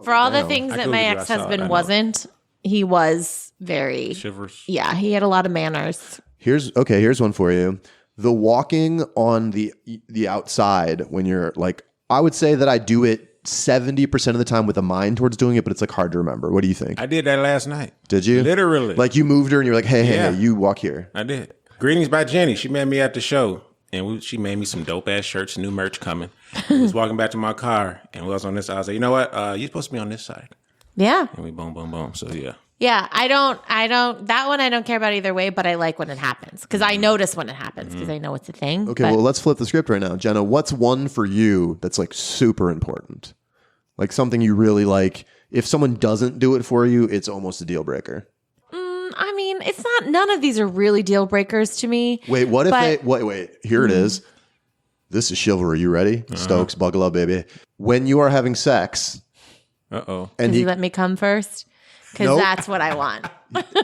For all the things I that my Googled you. I saw it. I ex-husband know. wasn't, he was very, Shivers. yeah, he had a lot of manners. Here's one for you. The walking on the outside when you're like, I would say that I do it 70% of the time with a mind towards doing it, but it's like hard to remember. What do you think? I did that last night. Did you? Literally. Like you moved her and you're like, hey, Yeah. you walk here. I did. Greetings by Jenny. She met me at the show, and she made me some dope ass shirts, new merch coming. I was walking back to my car, and we was on this side. I was like, you know what? You're supposed to be on this side. Yeah. And we boom, boom, boom. So yeah. Yeah, I don't, that one I don't care about either way, but I like when it happens because I notice when it happens because I know it's a thing. Okay, but well, let's flip the script right now. Jenna, what's one for you that's like super important? Like something you really like. If someone doesn't do it for you, it's almost a deal breaker. I mean, it's not, none of these are really deal breakers to me. Wait, what if but- wait, here it is. This is chivalry. You ready? Stokes, buckle up, baby. When you are having sex, Uh-oh. and Does he let me come first? Because Nope. that's what I want.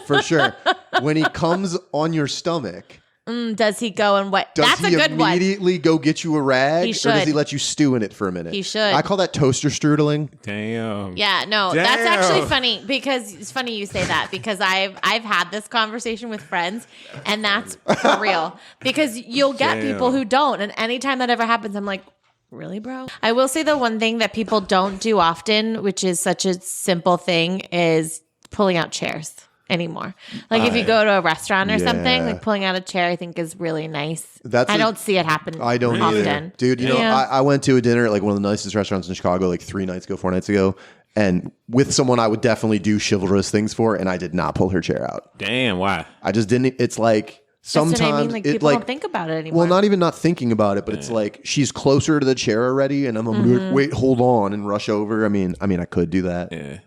for sure, when he comes on your stomach, Does he go and what? does That's he a good one. immediately go get you a rag? He Or does should. he let you stew in it for a minute? He should. I call that toaster strudling. Damn. Yeah, no, that's Damn. actually funny because it's funny you say that because I've had this conversation with friends and that's for real because you'll get Damn. people who don't, and anytime that ever happens, I'm like, really, bro? I will say the one thing that people don't do often, which is such a simple thing, is pulling out chairs. anymore. Like if you go to a restaurant or something, Yeah. like pulling out a chair, I think is really nice. That's I a- don't see it happen. I don't often. either. Dude, you know, Yeah. I went to a dinner at like one of the nicest restaurants in Chicago like 4 nights ago. And with someone I would definitely do chivalrous things for, and I did not pull her chair out. Damn, why? I just didn't. It's like sometimes That's what I mean. Like it people like don't think about it anymore. well, not even not thinking about it, but it's like she's closer to the chair already, and I'm like, wait, hold on, and rush over. I mean, I could do that. Yeah.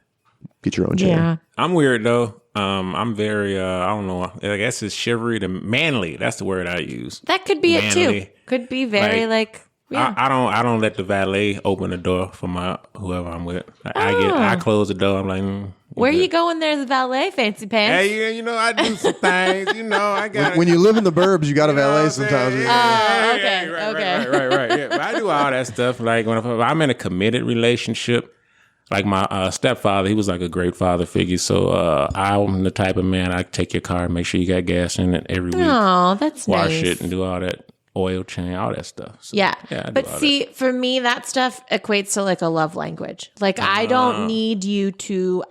Get your own chair. Yeah. I'm weird though. I'm very I don't know. I guess it's chivalry to manly. That's the word I use. That could be it too. Manly. Could be very like yeah. I don't let the valet open the door for my whoever I'm with. I close the door. I'm like, Where you going there, the valet, fancy pants? hey, yeah, you know, I do some things. You know, I got When you live in the burbs, you got a valet sometimes. Oh, okay, Right. Yeah, but I do all that stuff. Like when I'm in a committed relationship, like my stepfather, he was like a great father figure. So I'm the type of man, I take your car, make sure you got gas in it every week, Oh, that's wash nice. it, and do all that oil change, all that stuff. So, Yeah. I do But all see, for me, that stuff equates to like a love language. Like, I don't need you to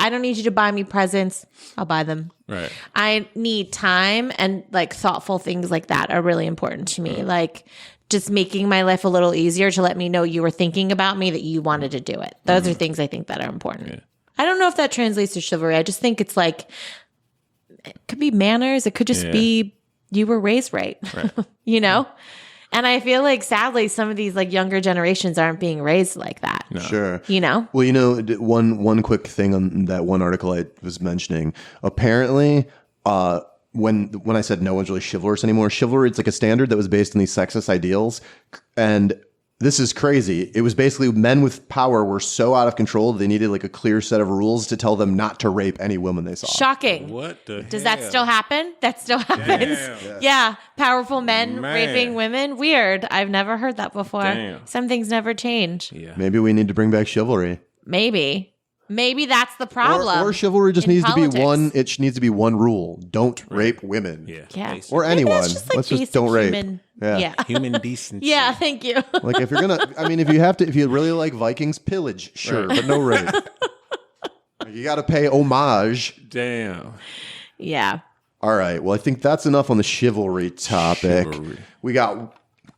buy me presents. I'll buy them. that. Right. I need time, and like thoughtful things like that are really important to me. Like, just making my life a little easier to let me know you were thinking about me, that you wanted to do it. Those are things I think that are important. Yeah. I don't know if that translates to chivalry. I just think it's like, it could be manners. It could just be you were raised right. You know? And I feel like sadly some of these like younger generations aren't being raised like that. Sure. You know? Well, you know, one quick thing on that one article I was mentioning. Apparently, when I said no one's really chivalrous anymore, chivalry, it's like a standard that was based on these sexist ideals. And this is crazy. It was basically men with power were so out of control, they needed like a clear set of rules to tell them not to rape any woman they saw. Shocking. What the Does hell? that still happen? That still happens. Yeah. Powerful men Man. raping women. Weird. I've never heard that before. Damn. Some things never change. Yeah. Maybe we need to bring back chivalry. Maybe that's the problem. Or chivalry just in needs to be politics. one. It needs to be one rule: don't rape women. Yeah. Yeah. Basically. Or Maybe anyone. that's just, like, Let's just basic don't rape. human- Yeah. Yeah. Human decency. Yeah, thank you. Like if you're gonna, I mean, if you really like Vikings, pillage, sure, but no rape. Like, you got to pay homage. Damn. Yeah. All right. Well, I think that's enough on the chivalry topic. Chivalry. We got a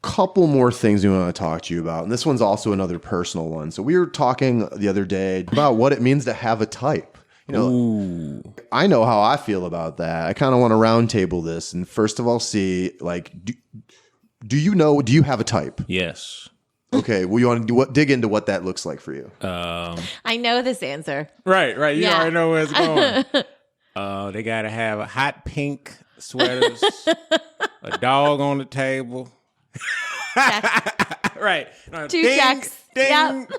couple more things we want to talk to you about, and this one's also another personal one. So we were talking the other day about what it means to have a type. You know, I know how I feel about that. I kind of want to roundtable this, and first of all, see like, do you have a type? Yes. Okay. Well, you want to dig into what that looks like for you? I know this answer. Right. You Yeah. already know where it's going. They gotta have a hot pink sweaters, a dog on the table. Right. No, Two ding, checks. Ding. Yep.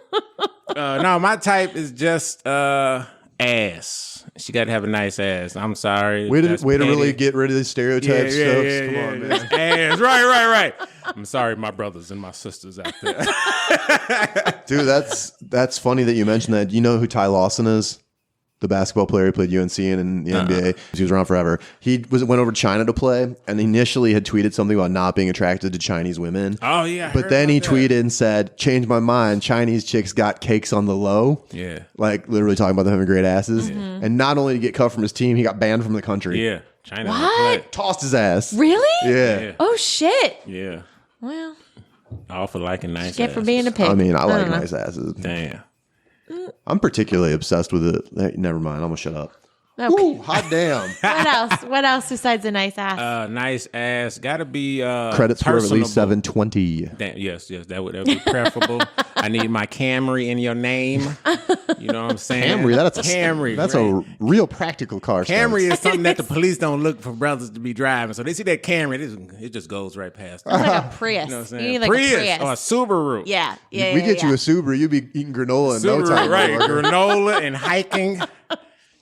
No, my type is just ass. She got to have a nice ass. I'm sorry. Way to That's really petty. get rid of these stereotypes. Stokes. Come on, man. Ass. Right. I'm sorry, my brothers and my sisters out there. Dude, that's funny that you mentioned that. You know who Ty Lawson is? The basketball player who played UNC and in the NBA. He was around forever. He went over to China to play, and initially had tweeted something about not being attracted to Chinese women. Oh, yeah. I But heard then he about that. tweeted and said, "Changed my mind. Chinese chicks got cakes on the low." Yeah. Like literally talking about them having great asses. And not only did he get cut from his team, he got banned from the country. Yeah. China. What? Tossed his ass. Really? Yeah. Oh shit. Yeah. Well, All for liking nice get for asses. being a pig. I mean, I like don't know. nice asses. Damn. I'm particularly obsessed with it. Hey, never mind. I'm gonna shut up. Okay. Ooh, hot damn. What else? What else besides a nice ass? Nice ass. Gotta be Credit score of at least personable. 720. Damn, yes, that would be preferable. I need my Camry in your name. You know what I'm saying? Camry, that's Camry. That's right? a real practical car. Camry Stokes. is something that the police don't look for brothers to be driving. So they see that Camry, it just goes right past them. It's like a Prius. You know what I'm saying? You need like a Prius. or a Subaru. Yeah. We get you a Subaru, you'd be eating granola in no Subaru, time. right? motherfucker. Granola and hiking.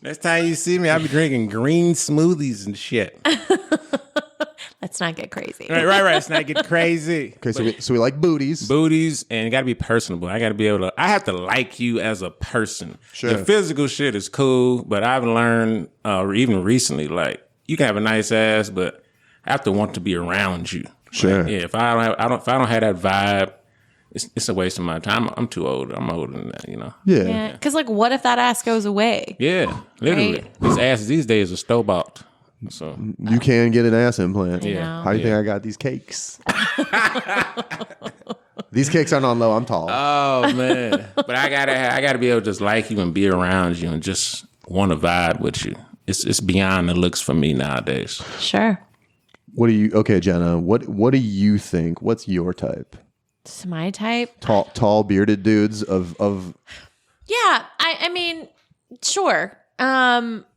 Next time you see me, I'll be drinking green smoothies and shit. Let's not get crazy. Right. It's not get crazy. Okay, so we like booties. Booties, and it got to be personable. I got to be able to. I have to like you as a person. Sure. The physical shit is cool, but I've learned, even recently, like you can have a nice ass, but I have to want to be around you. Sure. Like, yeah. If I don't have that vibe, it's a waste of my time. I'm too old. I'm older than that, you know. Yeah. Because like, what if that ass goes away? Yeah, literally. Right. These asses these days are store-bought. So You can get an ass implant. Yeah. How do you think I got these cakes? These cakes aren't on low. I'm tall. oh man, but I gotta be able to just like you and be around you and just want to vibe with you. It's beyond the looks for me nowadays. Sure. What do you? Okay, Gena. What do you think? What's your type? It's my type. Tall bearded dudes of. Yeah, I mean, sure.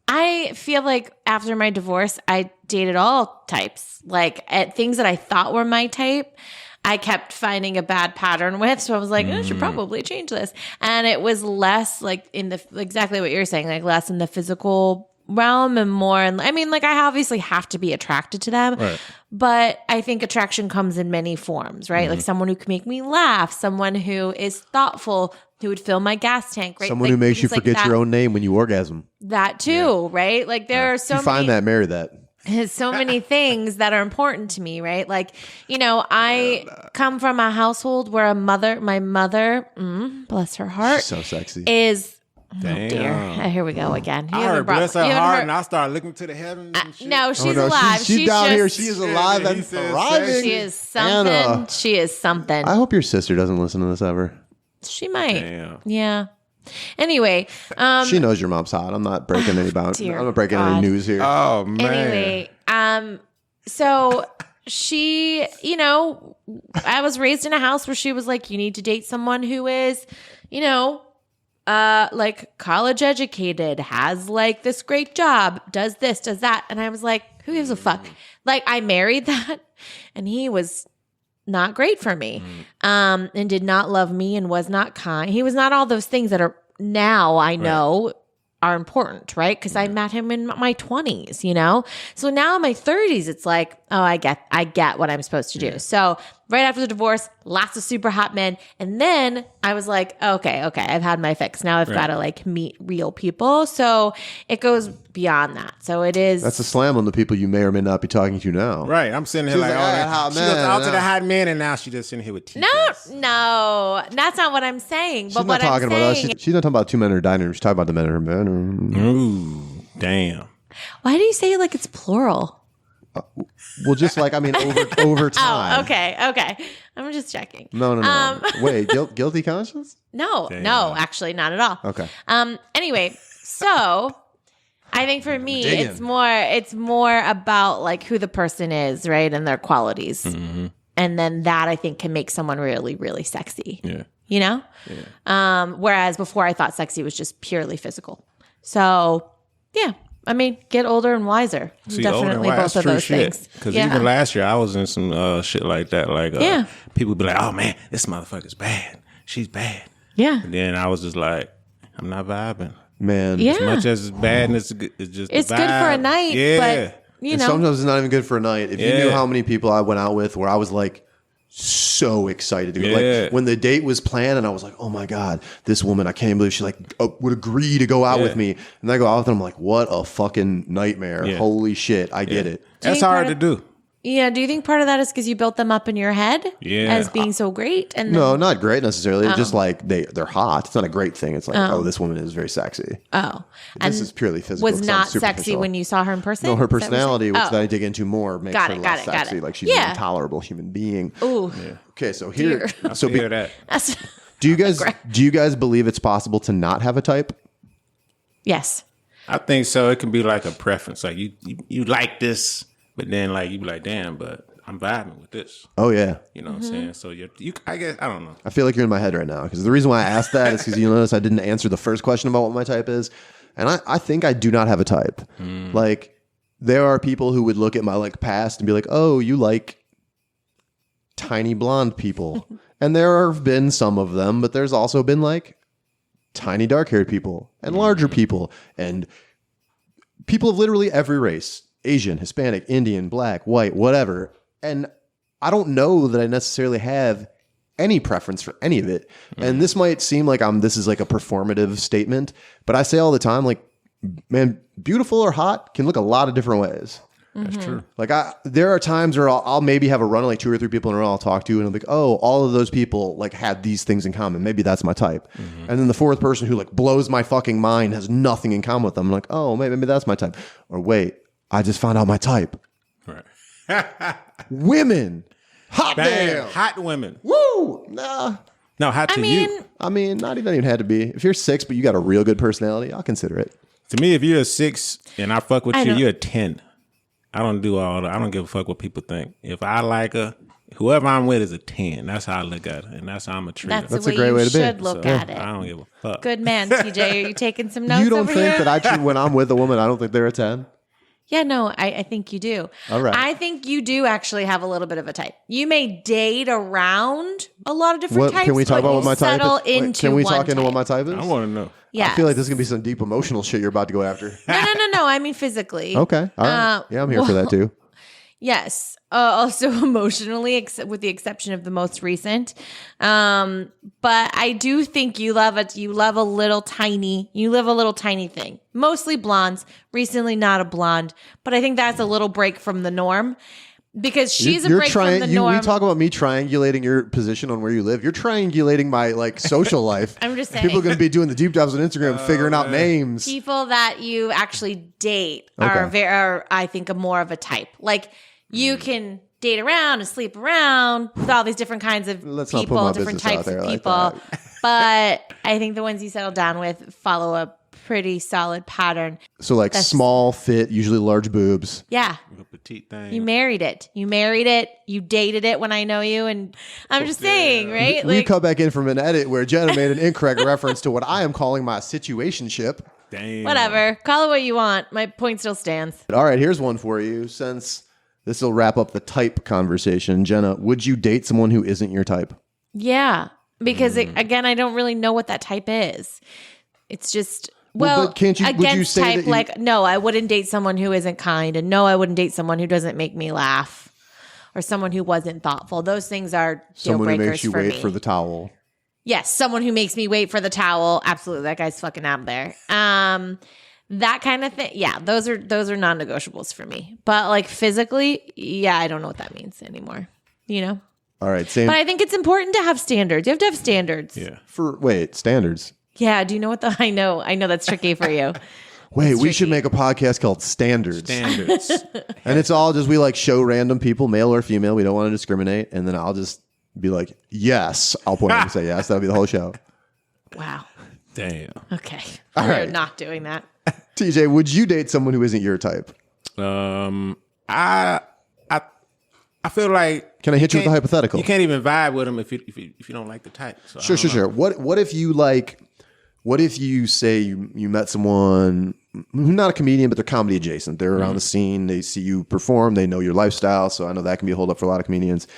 I feel like after my divorce, I dated all types. Like at things that I thought were my type, I kept finding a bad pattern with. So I was like, I should probably change this. And it was less like in the exactly what you're saying, like less in the physical realm and more. And I mean, like I obviously have to be attracted to them, Right. but I think attraction comes in many forms, right? Like someone who can make me laugh, someone who is thoughtful, who would fill my gas tank, right? Someone Like, who makes you things like forget that. your own name when you orgasm. That too, right? Like there are so You find many that, marry that. so many things that are important to me, right? Like, you know, I come from a household where my mother, bless her heart, So sexy. is Damn. dear. Here we go again. You I haven't heard brought- bless her you haven't heart, heard- and I started looking to the heavens and shit. No, she's no, alive. She's down here. just- She is alive Yeah, and he said thriving. She is something. Anna. She is something. I hope your sister doesn't listen to this ever. She might. Damn. Yeah. Anyway, She knows your mom's hot. I'm not breaking any bounds. I'm dear not breaking God. any news here. Oh man. anyway, so she, you know, I was raised in a house where she was like, you need to date someone who is, you know, like college educated, has like this great job, does this, does that. And I was like, who gives a fuck? Like I married that and he was not great for me, and did not love me and was not kind. He was not all those things that are now I know are important, right? Because I met him in my 20s, you know? So now in my 30s, it's like, oh, I get what I'm supposed to do. So right after the divorce, lots of super hot men. And then I was like, okay, I've had my fix. Now I've got to like meet real people. So it goes beyond that. So it is. That's a slam on the people you may or may not be talking to now. Right, I'm sitting here She's like, like, oh, I that, got hot she men, goes out to the now. hot men, and now she just sitting here with tea. No, that's not what I'm saying. She's But not what talking I'm about us. saying, She's not talking about two men in her dining room. She's talking about the men in her bedroom. Ooh, damn. why do you say like it's plural? Well, just like, I mean, over time. Oh, okay. I'm just checking. No. Wait, guilty conscience? No, Damn. no, actually not at all. Okay. Anyway, so I think for me, Digging. it's more about like who the person is, right? And their qualities. Mm-hmm. And then that I think can make someone really, really sexy. Yeah. You know? Whereas before I thought sexy was just purely physical. So yeah. I mean, get older and wiser. See, Definitely older, both that's of true those shit. things. Because even last year, I was in some shit like that. Like, Yeah. people be like, "Oh man, this motherfucker's bad. She's bad." Yeah. And then I was just like, "I'm not vibing." Man. Yeah. As much as it's bad, and it's just It's the good for a vibe. night, Yeah. but you And know. sometimes it's not even good for a night. If you Yeah. knew how many people I went out with where I was like so excited to go. Yeah. Like when the date was planned and I was like, oh my God, this woman, I can't believe she like would agree to go out with me. And I go out with her, I'm like, what a fucking nightmare. Yeah. Holy shit. I get it. That's think part hard to of- do. Yeah. Do you think part of that is because you built them up in your head Yeah. as being so great? And No, not great necessarily. It's just like they're hot. It's not a great thing. It's like, oh, this woman is very sexy. oh, This is purely physical. was It's not sexy superficial. when you saw her in person. No, her Is that what you're personality, saying? which Oh. that I dig into more, makes Got her it, less got it, got sexy. it. Like she's Yeah. an intolerable human being. Ooh, Okay, so here, Dear. so Hear that? that's do you guys believe it's possible to not have a type? yes. I think so. It can be like a preference. Like you like this, but then like you be like, damn, but I'm vibing with this. Oh yeah. You know what I'm saying? So you I guess I don't know. I feel like you're in my head right now because the reason why I asked that is because you notice I didn't answer the first question about what my type is, and I think I do not have a type. Like there are people who would look at my like past and be like, oh, you like tiny blonde people, and there have been some of them, but there's also been like tiny dark haired people and larger people and people of literally every race: Asian, Hispanic, Indian, black, white, whatever. And I don't know that I necessarily have any preference for any of it. And this might seem like this is like a performative statement, but I say all the time, like, man, beautiful or hot can look a lot of different ways. That's true. Like there are times where I'll maybe have a run of like 2 or 3 people in a row I'll talk to, and I'm like, oh, all of those people like had these things in common. Maybe that's my type. And then the 4th person who like blows my fucking mind has nothing in common with them. I'm like, oh, maybe that's my type. Or wait, I just found out my type. Right. Women. Hot damn. Hot women. Woo. Nah. No, hot to you. I mean, not even had to be. If you're 6, but you got a real good personality, I'll consider it. To me, if you're a 6 and I fuck with you, you're a 10. I don't do all that. I don't give a fuck what people think. If I like her, whoever I'm with is a 10. That's how I look at her, and that's how I'm a treat her. That's a great way to be. Should look at it. I don't give a fuck. Good man, TJ. Are you taking some notes? You don't over think here? that when I'm with a woman, I don't think they're a 10? Yeah, no, I think you do. All right. I think you do actually have a little bit of a type. You may date around a lot of different types. Can we talk about what my type is? Into can we one talk into type. what my type is? I want to know. Yeah. I feel like this is going to be some deep emotional shit you're about to go after. No. I mean physically. Okay. All right. Yeah, I'm here for that too. Yes. Also emotionally, with the exception of the most recent. But I do think you love a little tiny thing. Mostly blondes. Recently not a blonde. But I think that's a little break from the norm. Because she's a break from the norm. We talk about me triangulating your position on where you live. You're triangulating my like social life. I'm just saying. People are going to be doing the deep dives on Instagram, figuring out names. People that you actually date are, I think, more of a type. Like you can date around and sleep around with all these different kinds of people, different types of people. But I think the ones you settle down with follow a pretty solid pattern. So like small, fit, usually large boobs. Yeah. A petite thing. You married it. You dated it when I know you. And I'm just saying, right? We cut back in from an edit where Gena made an incorrect reference to what I am calling my situationship. Damn. Whatever. Call it what you want. My point still stands. All right, here's one for you. Since this will wrap up the type conversation, Gena, would you date someone who isn't your type? Yeah. Because again, I don't really know what that type is. It's just... Well, but can't you? Would you say type, that you, like, no, I wouldn't date someone who isn't kind, and no, I wouldn't date someone who doesn't make me laugh, or someone who wasn't thoughtful. Those things are deal breakers for me. Someone who makes you wait for the towel. Yes, someone who makes me wait for the towel. Absolutely, that guy's fucking out there. That kind of thing. Yeah, those are non-negotiables for me. But like physically, yeah, I don't know what that means anymore. You know. All right, same. But I think it's important to have standards. You have to have standards. Yeah. Standards. Yeah, do you know what I know that's tricky for you. Wait, we should make a podcast called Standards. And it's all just, we like show random people, male or female. We don't want to discriminate. And then I'll just be like, yes. I'll point out and say yes. That'll be the whole show. Wow. Damn. Okay. All We're right. not doing that. TJ, would you date someone who isn't your type? I feel like... Can I hit you with a hypothetical? You can't even vibe with them if you don't like the type. So Sure. What if you like... What if you say you met someone who's not a comedian, but they're comedy adjacent? They're around the scene. They see you perform. They know your lifestyle. So I know that can be a hold up for a lot of comedians.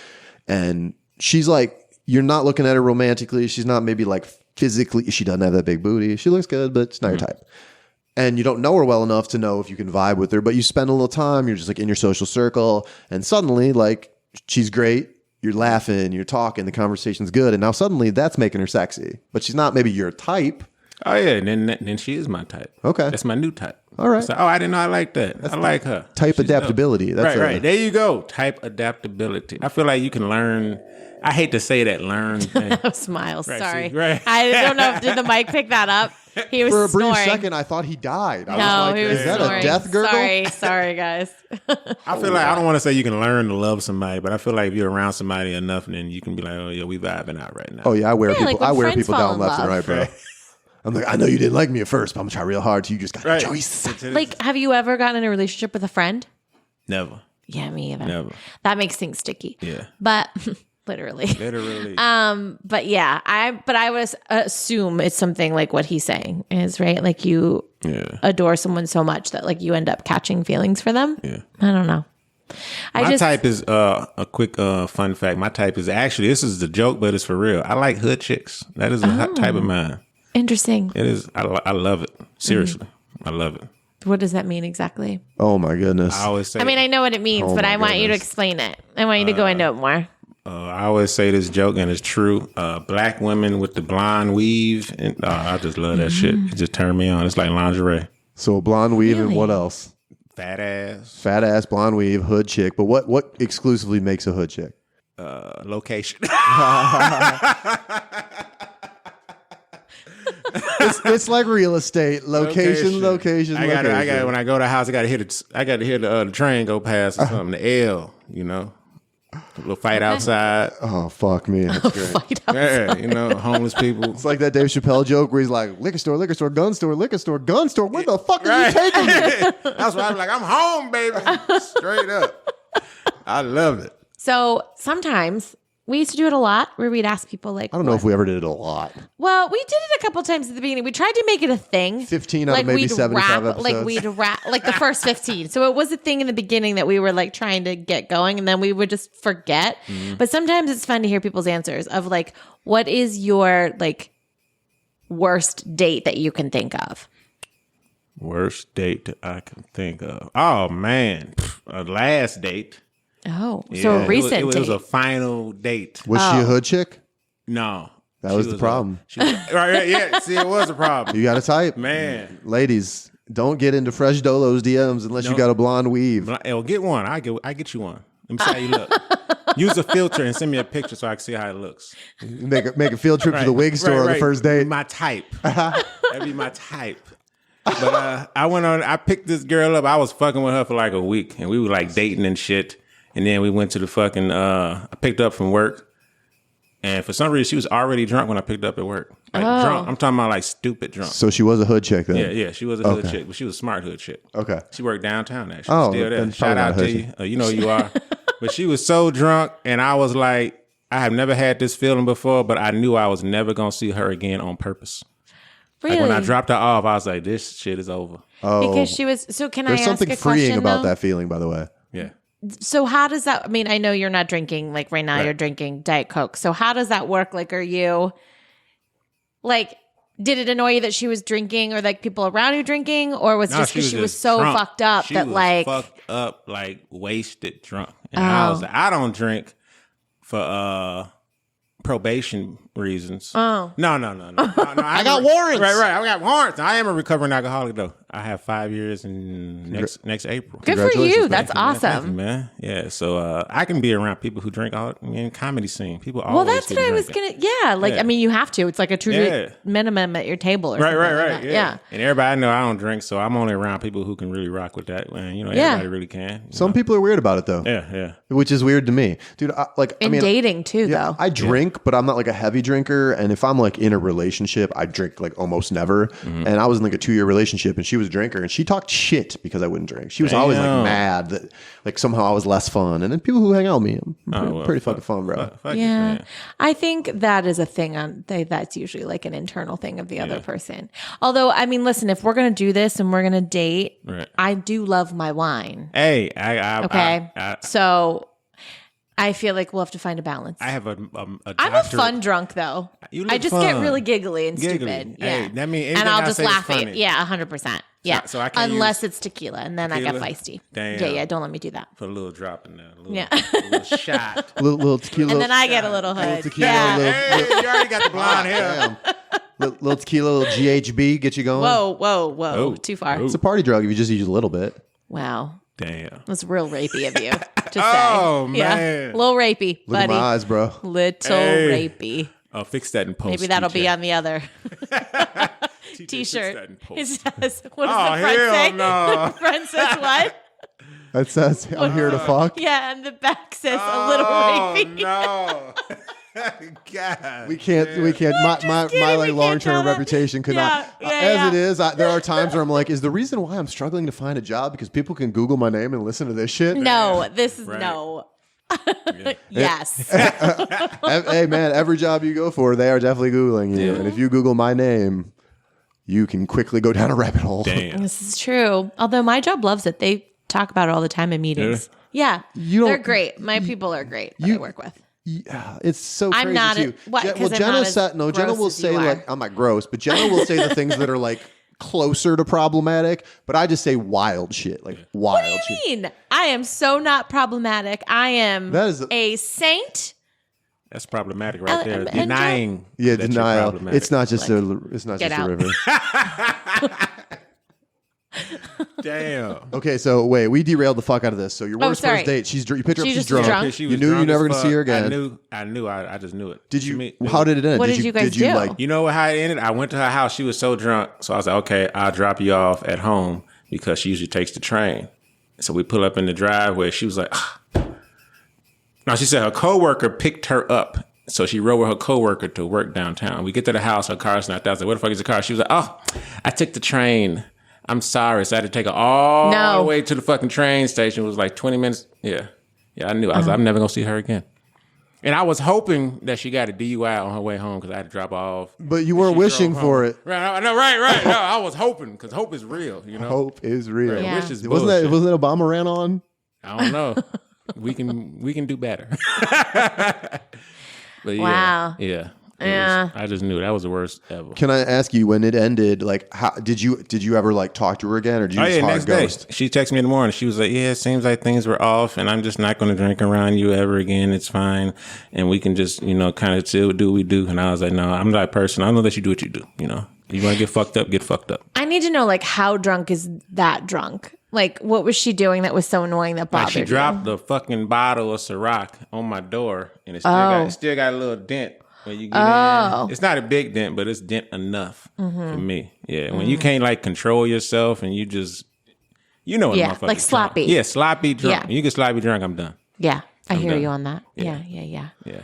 And she's like, you're not looking at her romantically. She's not maybe like physically. She doesn't have that big booty. She looks good, but it's not your type. And you don't know her well enough to know if you can vibe with her. But you spend a little time. You're just like in your social circle. And suddenly, like, she's great. You're laughing. You're talking. The conversation's good. And now suddenly that's making her sexy. But she's not maybe your type. Oh, yeah. And then she is my type. Okay. That's my new type. All right. So, I didn't know I like that. I like her. Type She's adaptability. Dope. That's right. There you go. Type adaptability. I feel like you can learn. I hate to say that learn thing. Smiles. Right, Sorry. see, right. I don't know. Did the mic pick that up? He was For a brief snoring. second, I thought he died. I No, was like, he was is that snoring. a death gurgle? Sorry, guys. I feel like I don't want to say you can learn to love somebody, but I feel like if you're around somebody enough, then you can be like, oh yeah, we vibing out right now. Oh yeah, I wear Yeah, people. like when I wear friends people fall down in left and love. right, bro. I'm like, I know you didn't like me at first, but I'm gonna try real hard till you just got a choice. Like, have you ever gotten in a relationship with a friend? Never. Yeah, me either. Never. That makes things sticky. Yeah. But literally. But yeah, I would assume it's something like what he's saying is, right? Like you adore someone so much that like you end up catching feelings for them. Yeah. I don't know. My type is a quick fun fact. My type is actually, this is the joke, but it's for real. I like hood chicks. That is a type of mine. Interesting. It is. I love it. Seriously, I love it. What does that mean exactly? Oh my goodness. I always say. I mean, I know what it means, but I want you to goodness. explain it. I want you to go into it more. I always say this joke, and it's true. Black women with the blonde weave, and I just love that shit. It just turned me on. It's like lingerie. So blonde weave and Really? what else? Fat ass. Fat ass, blonde weave, hood chick. But what exclusively makes a hood chick? Location. It's like real estate. Location. I got when I go to the house, I got to hear the train go past or something. The L, a little fight outside. Oh fuck me. That's great. Fight outside. Yeah, homeless people. It's like that Dave Chappelle joke where he's like, liquor store, gun store, liquor store, gun store. Where the fuck are you taking me? That's why I'm like, I'm home, baby. Straight up. I love it. So sometimes we used to do it a lot where we'd ask people like, I don't know if we ever did it a lot. Well, we did it a couple times at the beginning. We tried to make it a thing. 15 out of maybe 75 episodes. Like we'd rap like the first 15. So it was a thing in the beginning that we were like trying to get going, and then we would just forget. But sometimes it's fun to hear people's answers of like, what is your like worst date that you can think of? Worst date that I can think of. Oh man, a last date. Oh, so a recent it was date. a final date. Was she a hood chick? No. That was the problem. Right, yeah. See, it was a problem. You got to type. Man. Ladies, don't get into Fresh Dolo's DMs unless you got a blonde weave. Well, get one. I get you one. Let me see how you look. Use a filter and send me a picture so I can see how it looks. Make a field trip to the wig store on the first date. My type. That'd be my type. But I picked this girl up. I was fucking with her for like a week, and we were like dating and shit. And then we went to the fucking, I picked up from work. And for some reason, she was already drunk when I picked up at work. Like drunk. I'm talking about like stupid drunk. So she was a hood chick then? Yeah, she was a hood chick, but she was a smart hood chick. Okay. She worked downtown actually. Oh, Still there. then Shout out to you. You know who you are. But she was so drunk, and I was like, I have never had this feeling before, but I knew I was never going to see her again on purpose. Really? Like when I dropped her off, I was like, this shit is over. Oh. Because she was, so can I ask a question? There's something freeing about that feeling, by the way. Yeah. So how does that, I mean, I know you're not drinking, like right now you're drinking Diet Coke. So how does that work? Like, are you, like, did it annoy you that she was drinking or like people around you drinking? Or was it just because she was so drunk. fucked up she that was like. fucked up, like wasted drunk. And I was like, I don't drink for probation reasons. Oh. No. I got warrants. Right. I got warrants. I am a recovering alcoholic though. I have 5 years in next April. Good for you. That's Thank you, awesome. man. Yeah. So I can be around people who drink all in comedy scene. People always. Well, that's what I was gonna. Yeah, like I mean, you have to. It's like a true minimum at your table. Or Right. Yeah. And everybody I know I don't drink, so I'm only around people who can really rock with that. And everybody really can. Some people are weird about it though. Yeah. Which is weird to me, dude. Dating too, though. I drink, but I'm not like a heavy drinker. And if I'm like in a relationship, I drink like almost never. Mm-hmm. And I was in like a 2-year relationship, and she was a drinker, and she talked shit because I wouldn't drink. She was always like mad that like somehow I was less fun. And then people who hang out with me, I'm pretty fucking fun, bro. Yeah, I think that is a thing that's usually like an internal thing of the other person. Although, I mean, listen, if we're gonna do this and we're gonna date, I do love my wine. Hey, so I feel like we'll have to find a balance. I have a I'm a fun drunk though. I just get really giggly and stupid. Hey, Yeah, that means and I'll just laugh at you. Yeah, 100%. Yeah, So I can't unless it's tequila, and then I get feisty. Damn. Yeah. Don't let me do that. Put a little drop in there. A Yeah. little shot. Little tequila. And then I get a little hood. tequila, Yeah. Hey, you already got the blonde hair. little tequila, little GHB, get you going. Whoa. Oh. Too far. It's a party drug if you just use a little bit. Wow. Damn. That's real rapey of you to say. Oh, Yeah. man. A little rapey, Look at buddy. my eyes, bro. Little Hey. rapey. I'll fix that in post. Maybe that'll be TJ. on the other TJ, fix t-shirt. that in It post. says, what does Oh, the front hell say? no. The front says what? That says I'm here to fuck. Yeah, and the back says a little rapey. No. God. We can't. My kidding, like we can't long term tell that. reputation could Yeah, not. yeah, As yeah. it is, there are times where I'm like, is the reason why I'm struggling to find a job because people can Google my name and listen to this shit? No, this is Right. no. Yes. Hey man, every job you go for, they are definitely Googling you, and if you Google my name, you can quickly go down a rabbit hole. Damn. This is true. Although my job loves it. They talk about it all the time in meetings. Yeah. You don't- They're great. My people are great that I work with. Yeah, it's so I'm crazy not too. what, 'cause I'm Jenna not as said no. Jenna gross will as say you like are. I'm not gross, but Jenna will say the things that are like closer to problematic. But I just say wild shit, like wild What do shit. you mean? I am so not problematic. I am That is a saint. That's problematic right there. and Denying. Yeah, that you're denial. problematic. It's not just a. It's not Get just out. a river. Damn. Okay, so wait, we derailed the fuck out of this. So your worst sorry. first date, you picked her up, She's she's just drunk. drunk. She You was knew you drunk never as gonna see her fuck. again. I knew. I just knew it. Did you? It How did it end? What did you guys do? like? You know how it ended? I went to her house. She was so drunk. So I was like, okay, I'll drop you off at home because she usually takes the train. So we pull up in the driveway. She was like, ah. Now she said her coworker picked her up. So she rode with her coworker to work downtown. We get to the house, her car's not there. I was like, where the fuck is the car? She was like, oh, I took the train. I'm sorry. So I had to take her all the way to the fucking train station. It was like 20 minutes. Yeah, I knew. I was like, I'm never going to see her again. And I was hoping that she got a DUI on her way home because I had to drop her off. But you weren't wishing for it. Right, I know, right. No, I was hoping because hope is real, you know? Hope is real. Right, Yeah. wish is Wasn't bullshit. that Obama ran on? I don't know. We can do better. But Wow. Yeah. Yeah. I just knew that was the worst ever. Can I ask you when it ended? Like, how did you ever like talk to her again, or did you just hard next day. ghost? She texted me in the morning. She was like, yeah, it seems like things were off and I'm just not going to drink around you ever again. It's fine. And we can just, kind of do what we do. And I was like, no, I'm that person. I know that you do what you do, You want to get fucked up, get fucked up. I need to know, like, how drunk is that drunk? Like, what was she doing that was so annoying that bothered Like she dropped the fucking bottle of Ciroc on my door and it still got a little dent. When you get in, it's not a big dent, but it's dent enough for me. Yeah, when you can't like control yourself and you just, what a Yeah, motherfucker like sloppy. Yeah, sloppy drunk. Yeah. When you get sloppy drunk, I'm done. Yeah, I hear done. you on that. Yeah. Yeah. Yeah,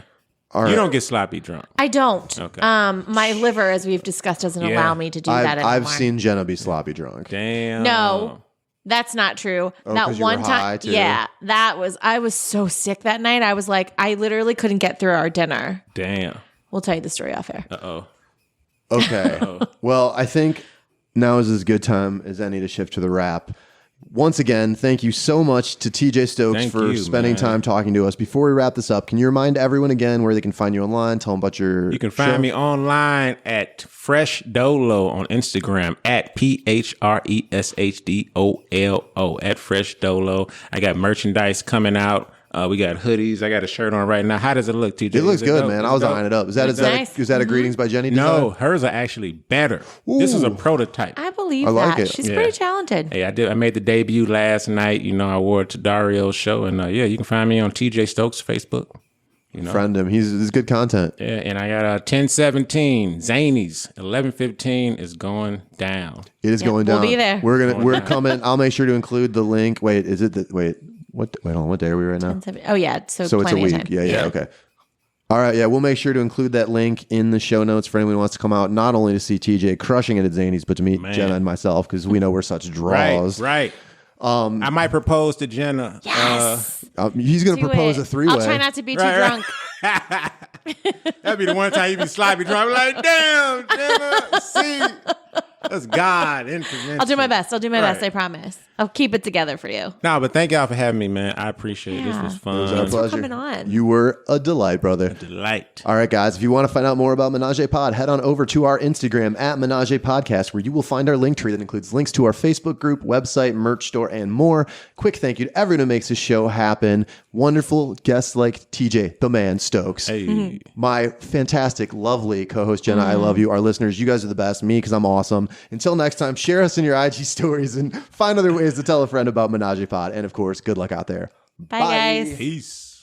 All right. you don't get sloppy drunk. I don't. Okay. My liver, as we've discussed, doesn't Yeah. allow me to do that anymore. I've seen Gena be sloppy drunk. Damn. No, that's not true. That 'cause you were one high, time, too? yeah, I was so sick that night. I was like, I literally couldn't get through our dinner. Damn. We'll tell you the story off air. Uh-oh. Okay. Well, I think now is as good time as any to shift to the wrap. Once again, thank you so much to TJ Stokes Thank for you, spending man. time talking to us. Before we wrap this up, can you remind everyone again where they can find you online? Tell them about your You can find me online at Fresh Dolo on Instagram at PHRESHDOLO at Fresh Dolo. I got merchandise coming out. We got hoodies. I got a shirt on right now. How does it look, TJ? It looks good, dope? man. It's I was dope. eyeing it up. Is that Nice. is that a greetings by Jenny? No, design? hers are actually better. This is a Ooh. prototype. I believe I like that. it. She's Yeah. pretty talented. Hey, I made the debut last night. I wore it to Dario's show, and you can find me on TJ Stokes Facebook. Friend him. He's good content. Yeah, and I got 1017 Zanies 11:15 is going down. It is going down. we'll be there. We're coming. I'll make sure to include the link. Wait, is it wait, hold on. What day are we right now? Oh yeah, so So it's a plenty of week. time. Yeah. Okay. All right. Yeah. We'll make sure to include that link in the show notes for anyone who wants to come out, not only to see TJ crushing it at Zanies, but to meet Gena and myself, because we know we're such draws. Right. I might propose to Gena. Yes. He's going to Do propose it. a three-way. I'll try not to be too Right. drunk. That'd be the one time you be sloppy drunk. I'm like, damn, Gena, see, that's God intervention. I'll do my best. Right. I promise. I'll keep it together for you. No, but thank y'all for having me, man. I appreciate it. This was fun. It was our pleasure. coming on. You were a delight, brother. Delight. All right, guys. If you want to find out more about Menage-A-Pod, head on over to our Instagram at Menage-A-Podcast, where you will find our link tree that includes links to our Facebook group, website, merch store, and more. Quick thank you to everyone who makes this show happen. Wonderful guests like TJ, the man, Stokes. Hey. My fantastic, lovely co-host, Gena. I love you. Our listeners, you guys are the best. Me, because I'm awesome. Until next time, share us in your IG stories and find other ways to tell a friend about Menage-A-Pod. And of course, good luck out there. Bye, guys. Peace.